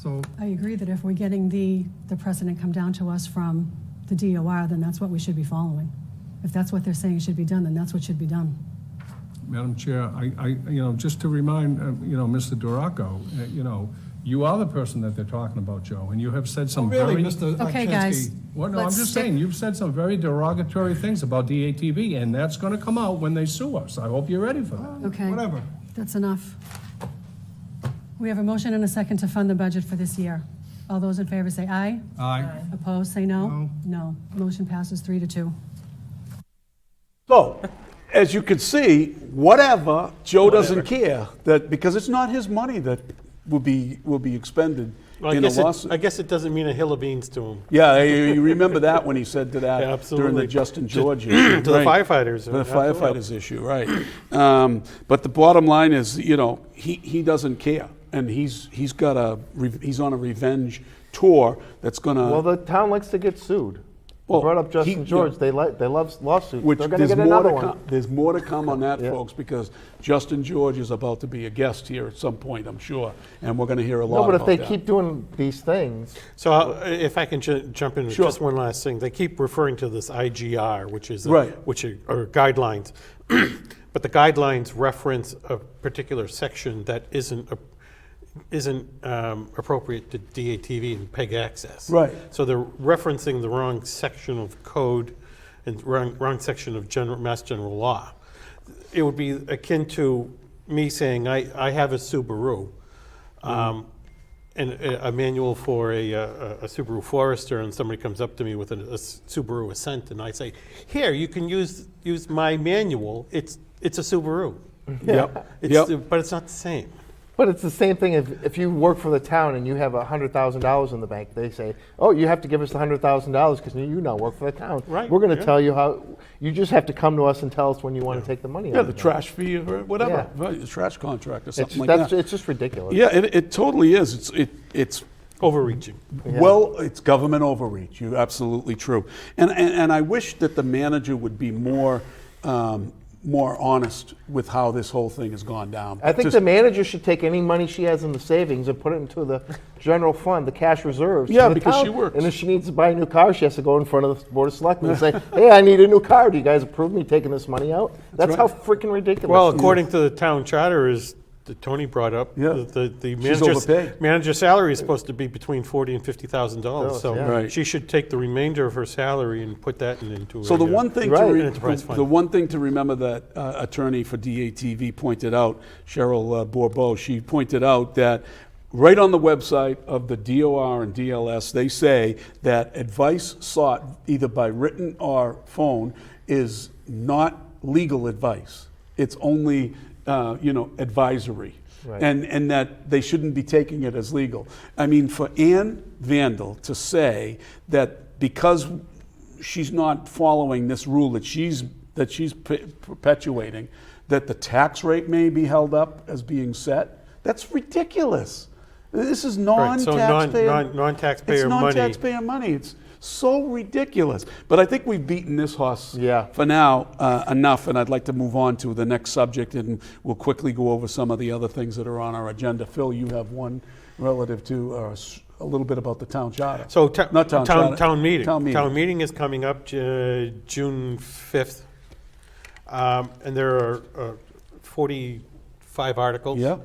So, I agree that if we're getting the precedent come down to us from the DOR, then that's what we should be following. If that's what they're saying should be done, then that's what should be done. Madam Chair, you know, just to remind, you know, Mr. Dracut, you know, you are the person that they're talking about, Joe, and you have said some really, very... Mr. Okay, guys. Well, no, I'm let's just stick- saying, you've said some very derogatory things about DATV, and that's going to come out when they sue us. I hope you're ready for that. Okay. whatever. That's enough. We have a motion and a second to fund the budget for this year. All those in favor say aye. Aye. Opposed, say no. No. No. Motion passes 3-2. so, as you can see, whatever, Joe doesn't care that because it's not his money that will be expended Well, in a lawsuit. I guess it doesn't mean a hill of beans to him. Yeah, you remember that when he said to that Yeah, during absolutely. the Justin George issue. To the right. firefighters. The firefighters issue, right. But the bottom line is, you know, he doesn't care. And he's on a revenge tour that's going to... Well, the town likes to get sued. Well, Brought up Justin George. yeah. They love lawsuits. Which They're going to there's get more another to one. come. There's more to come on that, Yeah. folks, because Justin George is about to be a guest here at some point, I'm sure, and we're going to hear a lot No, but if about they that. keep doing these things, So if I can jump in with Sure. just one last thing. They keep referring to this IGR, which is Right. which are guidelines. But the guidelines reference a particular section that isn't appropriate to DATV and PEG access. Right. So they're referencing the wrong section of code and wrong section of Mass General Law. It would be akin to me saying, I have a Subaru, and a manual for a Subaru Forester, and somebody comes up to me with a Subaru Ascent, and I say, here, you can use my manual. It's a Subaru. Yep. But it's not the same. but it's the same thing if you work for the town and you have $100,000 in the bank. They say, oh, you have to give us the $100,000 because you now work for the town. Right, We're going to yeah. tell you how. You just have to come to us and tell us when you want to take the money. Yeah, out the of the trash fee or whatever, Yeah. right, the trash contract or It's, something like that. it's just ridiculous. Yeah, it totally is. It's Overreaching. Yeah. well, it's government overreach. You're absolutely true. And I wish that the manager would be more more honest with how this whole thing has gone down. I think Just- the manager should take any money she has in the savings and put it into the general fund, the cash reserves. Yeah, of the because town. she works. And if she needs to buy a new car, she has to go in front of the Board of Selectmen and say, hey, I need a new car. Do you guys approve me taking this money out? That's right. how freaking ridiculous Well, it is. according to the town charter, is that Tony brought up, Yeah. the She's overpaid. manager's salary is supposed to be between $40,000 and $50,000. So yeah. Right. she should take the remainder of her salary and put that into. So a, the one thing Right. to An enterprise fund. the one thing to remember that attorney for DATV pointed out, Cheryl Bourbeau, she pointed out that right on the website of the DOR and DLS, they say that advice sought either by written or phone is not legal advice. It's only advisory. Right. And that they shouldn't be taking it as legal. I mean, for Ann Vandal to say that because she's not following this rule that she's perpetuating, that the tax rate may be held up as being set, that's ridiculous. This is Right, so non-taxpayer. non-taxpayer It's money. non-taxpayer money. It's so ridiculous. But I think we've beaten this horse Yeah. for now enough, and I'd like to move on to the next subject, and we'll quickly go over some of the other things that are on our agenda. Phil, you have one relative to a little bit about the town charter. So Not town charter. town meeting. Town meeting. Town meeting is coming up June 5th. And there are 45 articles. Yeah.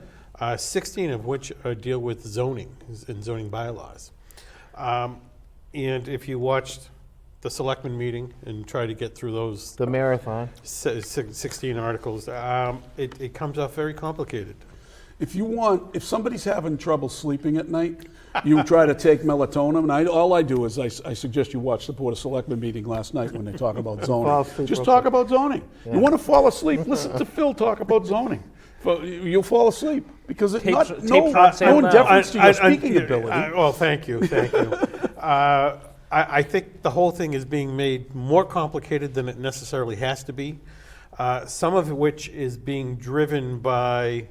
16 of which deal with zoning and zoning bylaws. And if you watched the selectmen meeting and try to get through those The marathon. 16 articles, it comes off very complicated. If somebody's having trouble sleeping at night, you try to take melatonin. And all I do is I suggest you watch the Board of Selectmen meeting last night when they talk about Fall zoning. asleep Just real talk quick. about zoning. You want to fall asleep? Listen to Phil talk about zoning. You'll fall asleep because it's Tapes- not tapes on sale no now. indifference to your speaking ability. Well, thank you. I think the whole thing is being made more complicated than it necessarily has to be. Some of which is being driven by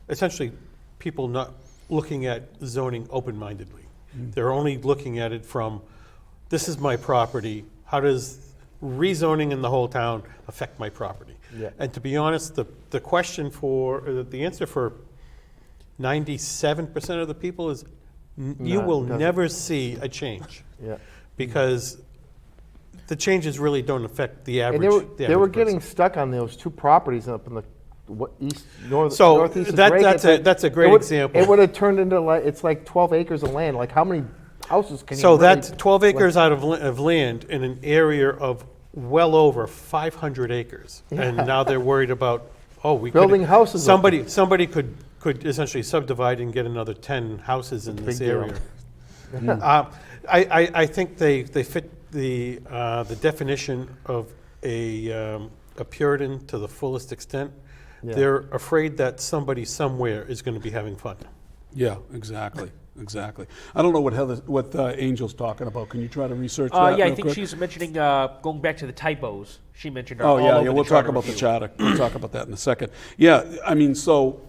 essentially people not looking at zoning open-mindedly. They're only looking at it from, this is my property, how does rezoning in the whole town affect my property? Yeah. And to be honest, the question the answer for 97% of the people is you will doesn't. never see a change. Yeah. Because the changes really don't affect the average. And they were average getting person. stuck on those two properties up in the northeast of that- Drake. that's a great It would- example. It would have turned into it's like 12 acres of land. Like how many houses can you So really- that's 12 acres out of land in an area of well over 500 acres. And now they're worried about, we Building houses up Somebody could essentially subdivide and get another 10 houses in this Big deal. area. I think they fit the definition of a Puritan to the fullest extent. Yeah. They're afraid that somebody somewhere is going to be having fun. Yeah, exactly. I don't know what Angel's talking about. Can you try to research that? Yeah, I real think quick? she's mentioning going back to the typos. She mentioned. Oh all yeah, over yeah. the We'll talk charter about the review. charter. We'll talk about that in a second. Yeah, I mean, so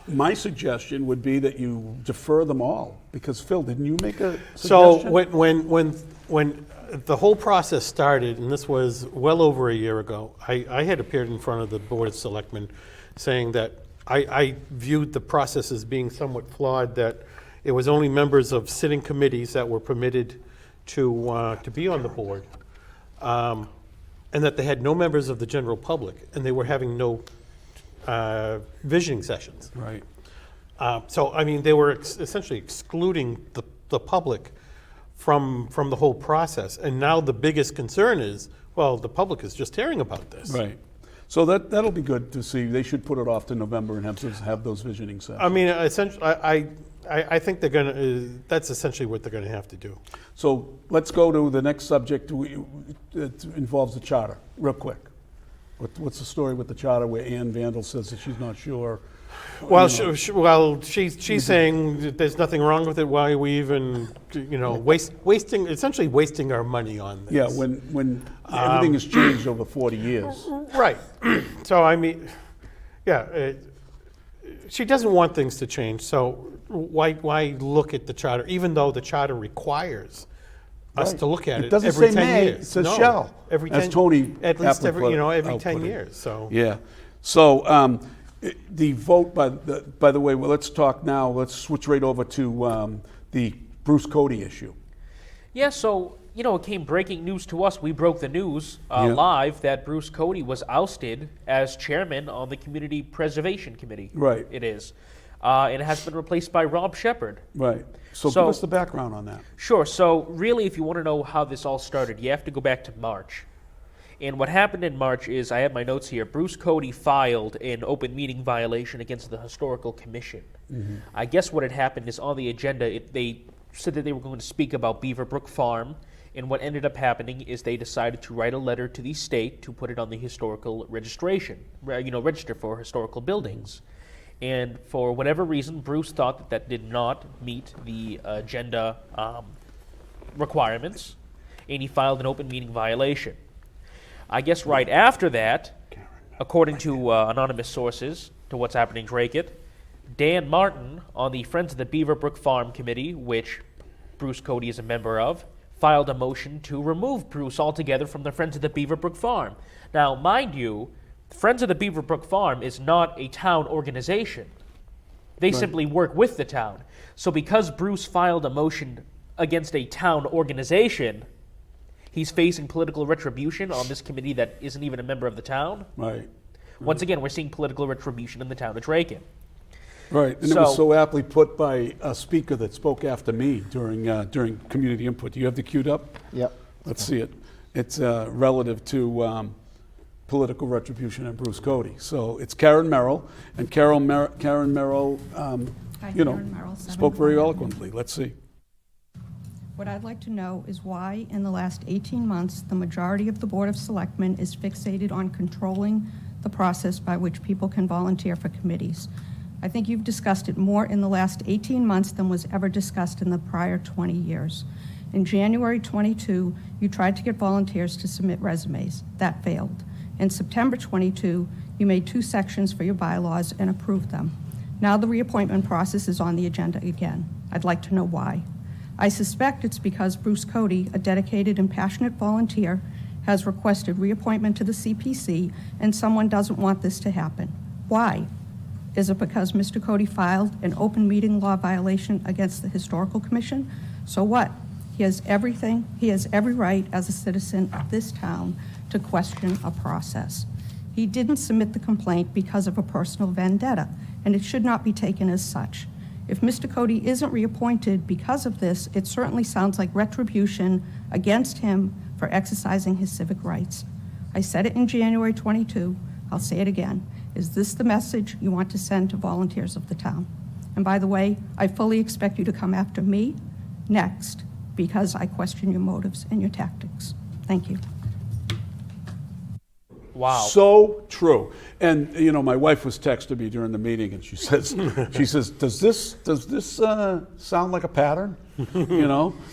my suggestion would be that you defer them all because Phil, didn't you make a So suggestion? when the whole process started, and this was well over a year ago, I had appeared in front of the Board of Selectmen saying that I viewed the process as being somewhat flawed, that it was only members of sitting committees that were permitted to be on the board, and that they had no members of the general public, and they were having no visioning sessions. Right. So, I mean, they were essentially excluding the public from the whole process. And now the biggest concern is, well, the public is just hearing about this. Right. So that'll be good to see. They should put it off to November and have those visioning sessions. I mean, essentially, I think they're going to, that's essentially what they're going to have to do. So let's go to the next subject. It involves the charter, real quick. What's the story with the charter where Ann Vandal says that she's not sure? Well, she's saying that there's nothing wrong with it. Why are we even, essentially wasting our money on this? Yeah, when everything has changed over 40 years. Right. So, I mean, she doesn't want things to change. So why look at the charter, even though the charter requires us Right. to look at It it doesn't every say 10 may, years. it says No, shall, Every as 10, Tony at least aptly every, put- every 10 output it. years, so. Yeah. So the vote, by the way, well, let's talk now. Let's switch right over to the Bruce Cody issue. Yeah, so, it came breaking news to us. We broke the news Yeah. live that Bruce Cody was ousted as chairman on the Community Preservation Committee. Right. It is. And it has been replaced by Rob Shepard. Right. So give us the background on that. Sure. So really, if you want to know how this all started, you have to go back to March. And what happened in March is, I have my notes here, Bruce Cody filed an open meeting violation against the Historical Commission. I guess what had happened is on the agenda, they said that they were going to speak about Beaverbrook Farm, and what ended up happening is they decided to write a letter to the state to put it on the historical registration, register for historical buildings. And for whatever reason, Bruce thought that that did not meet the agenda requirements, and he filed an open meeting violation. I guess right after that, according to anonymous sources, to what's happening in Dracut, Dan Martin on the Friends of the Beaverbrook Farm Committee, which Bruce Cody is a member of, filed a motion to remove Bruce altogether from the Friends of the Beaverbrook Farm. Now, mind you, Friends of the Beaverbrook Farm is not a town organization. They simply work with the town. So because Bruce filed a motion against a town organization, he's facing political retribution on this committee that isn't even a member of the town. Right. Once again, we're seeing political retribution in the town of Dracut. Right, and it was so aptly put by a speaker that spoke after me during community input. Do you have the queued up? Yep. Let's see it. It's relative to political retribution and Bruce Cody. So it's Karen Merrill, and Karen Merrill, Karen Merrill, spoke very eloquently. Let's see. What I'd like to know is why, in the last 18 months, the majority of the Board of Selectmen is fixated on controlling the process by which people can volunteer for committees. I think you've discussed it more in the last 18 months than was ever discussed in the prior 20 years. In January 22, you tried to get volunteers to submit resumes. That failed. In September 22, you made 2 sections for your bylaws and approved them. Now the reappointment process is on the agenda again. I'd like to know why. I suspect it's because Bruce Cody, a dedicated and passionate volunteer, has requested reappointment to the CPC, and someone doesn't want this to happen. Why? Is it because Mr. Cody filed an open meeting law violation against the Historical Commission? So what? He has every right as a citizen of this town to question a process. He didn't submit the complaint because of a personal vendetta, and it should not be taken as such. If Mr. Cody isn't reappointed because of this, it certainly sounds like retribution against him for exercising his civic rights. I said it in January 22. I'll say it again. Is this the message you want to send to volunteers of the town? And by the way, I fully expect you to come after me next because I question your motives and your tactics. Thank you. Wow. So true. And my wife was texting me during the meeting, and she says, does this sound like a pattern?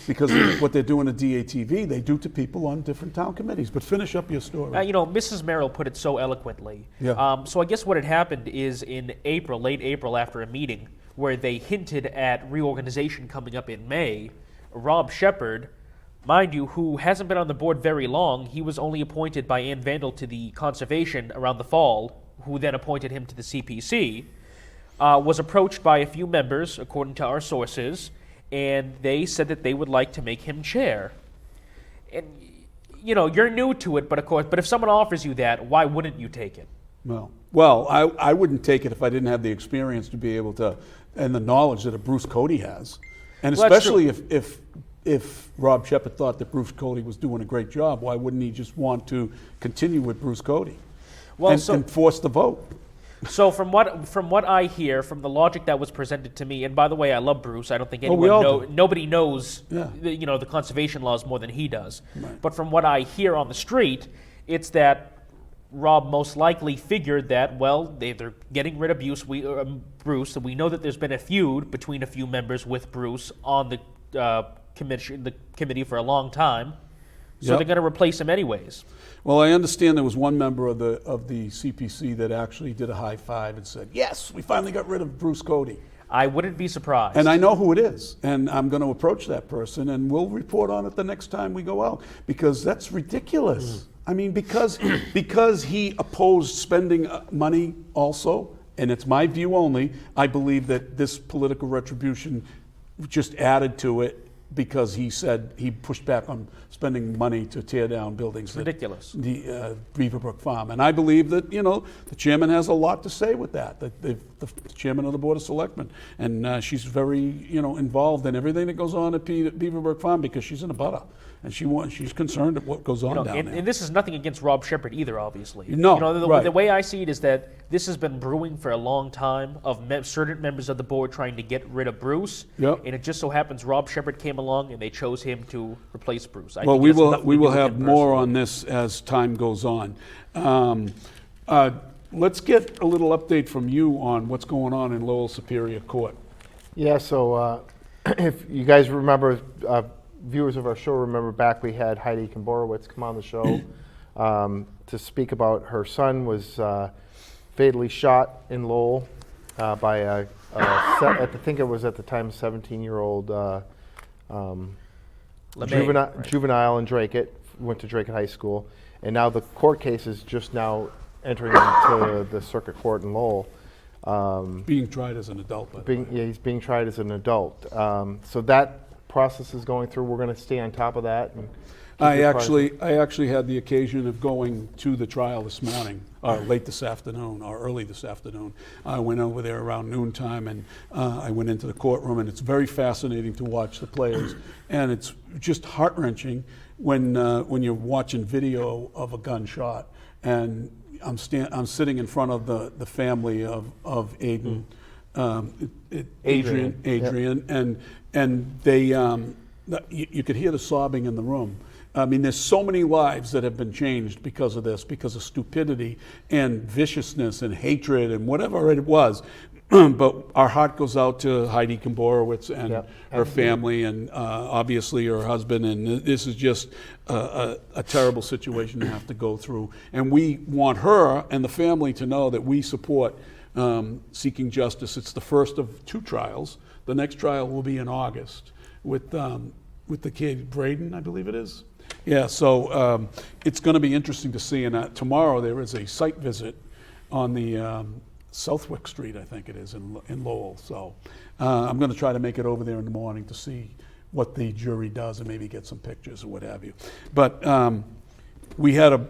Because of what they're doing to DATV, they do to people on different town committees. But finish up your story. Mrs. Merrill put it so eloquently. Yeah. So I guess what had happened is in April, late April, after a meeting where they hinted at reorganization coming up in May, Rob Shepard, mind you, who hasn't been on the board very long, he was only appointed by Ann Vandal to the Conservation around the fall, who then appointed him to the CPC, was approached by a few members, according to our sources, and they said that they would like to make him chair. And, you're new to it, but if someone offers you that, why wouldn't you take it? Well, I wouldn't take it if I didn't have the experience to be able to, and the knowledge that a Bruce Cody has. And especially if Rob Shepard thought that Bruce Cody was doing a great job, why wouldn't he just want to continue with Bruce Cody and force the vote? So from what I hear, from the logic that was presented to me, and by the way, I love Bruce. I don't think nobody knows the conservation laws more than he does. Right. But from what I hear on the street, it's that Rob most likely figured that, they're getting rid of Bruce, and we know that there's been a feud between a few members with Bruce on the committee for a long time, so they're going to replace him anyways. Well, I understand there was one member of the CPC that actually did a high five and said, "Yes, we finally got rid of Bruce Cody." I wouldn't be surprised. And I know who it is, and I'm going to approach that person, and we'll report on it the next time we go out, because that's ridiculous. I mean, because he opposed spending money also, and it's my view only, I believe that this political retribution just added to it, because he said he pushed back on spending money to tear down buildings. Ridiculous. The Beaverbrook Farm. And I believe that, the chairman has a lot to say with that, the chairman of the Board of Selectmen. And she's very, involved in everything that goes on at Beaverbrook Farm, because she's in a butter. And she's concerned at what goes on down there. And this is nothing against Rob Shepherd either, obviously. No, right. The way I see it is that this has been brewing for a long time of certain members of the board trying to get rid of Bruce. Yep. And it just so happens Rob Shepherd came along and they chose him to replace Bruce. Well, we will have more on this as time goes on. Let's get a little update from you on what's going on in Lowell Superior Court. Yeah, so if you guys remember, viewers of our show remember back we had Heidi Komborowicz come on the show to speak about her son was fatally shot in Lowell by I think it was at the time 17-year-old juvenile in Dracut, went to Dracut High School, and now the court case is just now entering into the circuit court in Lowell. Being tried as an adult. He's being tried as an adult. So that process is going through. We're going to stay on top of that. And I actually had the occasion of going to the trial this morning, late this afternoon, or early this afternoon. I went over there around noontime, and I went into the courtroom, and it's very fascinating to watch the players, and it's just heart-wrenching when you're watching video of a gunshot, and I'm sitting in front of the family of Aiden, Adrian, Yep. and they, you could hear the sobbing in the room. I mean, there's so many lives that have been changed because of this, because of stupidity and viciousness and hatred and whatever it was. But our heart goes out to Heidi Komborowicz and her family, and obviously her husband. And this is just a terrible situation to have to go through. And we want her and the family to know that we support seeking justice. It's the first of 2 trials. The next trial will be in August with the kid Braden, I believe it is. Yeah, so it's going to be interesting to see. And tomorrow there is a site visit on the Southwick Street, I think it is, in Lowell. So I'm going to try to make it over there in the morning to see what the jury does and maybe get some pictures or what have you. But we had a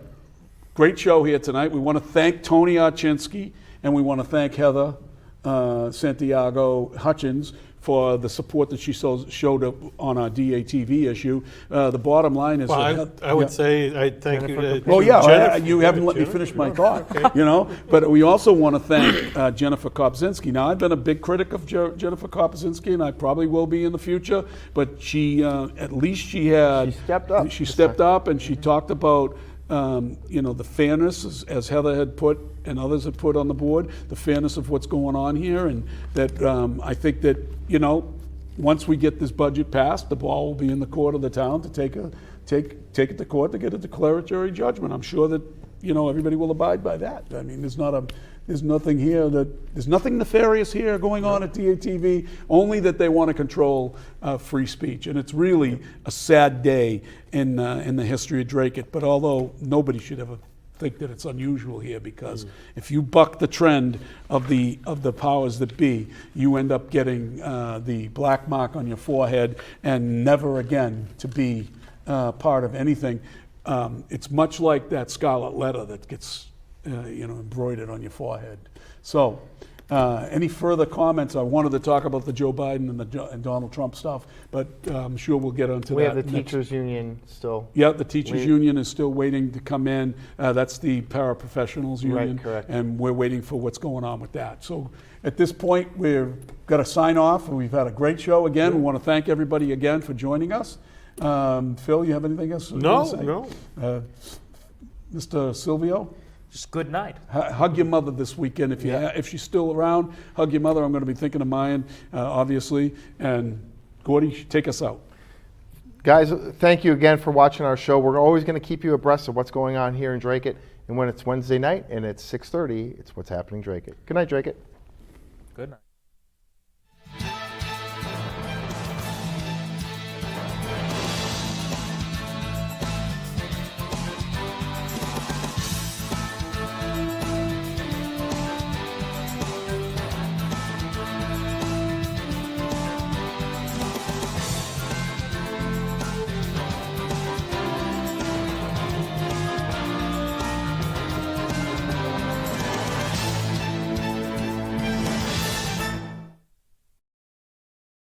great show here tonight. We want to thank Tony Archinsky, and we want to thank Heather Santiago Hutchins for the support that she showed up on our DATV issue. The bottom line is... Well, I would say I thank you to Well, yeah, Jennifer. you haven't let me finish my thought, But we also want to thank Jennifer Kopczynski. Now, I've been a big critic of Jennifer Kopczynski, and I probably will be in the future, but she, at least she stepped up. She stepped up, and she talked about the fairness, as Heather had put and others have put on the board, the fairness of what's going on here, and that I think that, once we get this budget passed, the ball will be in the court of the town to take it to court to get a declaratory judgment. I'm sure that, everybody will abide by that. I mean, there's nothing nefarious here going on at DATV, only that they want to control free speech. And it's really a sad day in the history of Dracut. But although nobody should ever think that it's unusual here, because if you buck the trend of the powers that be, you end up getting the black mark on your forehead and never again to be part of anything. It's much like that scarlet letter that gets embroidered on your forehead. So, any further comments? I wanted to talk about the Joe Biden and Donald Trump stuff, but I'm sure we'll get onto that. We have the teachers union still. Yeah, the teachers union is still waiting to come in. That's the paraprofessionals union. Right, correct. And we're waiting for what's going on with that. So at this point, we've got to sign off. We've had a great show again. We want to thank everybody again for joining us. Phil, you have anything else to say? No. Mr. Silvio? Just good night. Hug your mother this weekend if she's still around. Hug your mother. I'm going to be thinking of mine, obviously. And Gordy, take us out. Guys, thank you again for watching our show. We're always going to keep you abreast of what's going on here in Dracut. And when it's Wednesday night and it's 6:30, it's What's Happening Dracut. Good night, Dracut. Good night.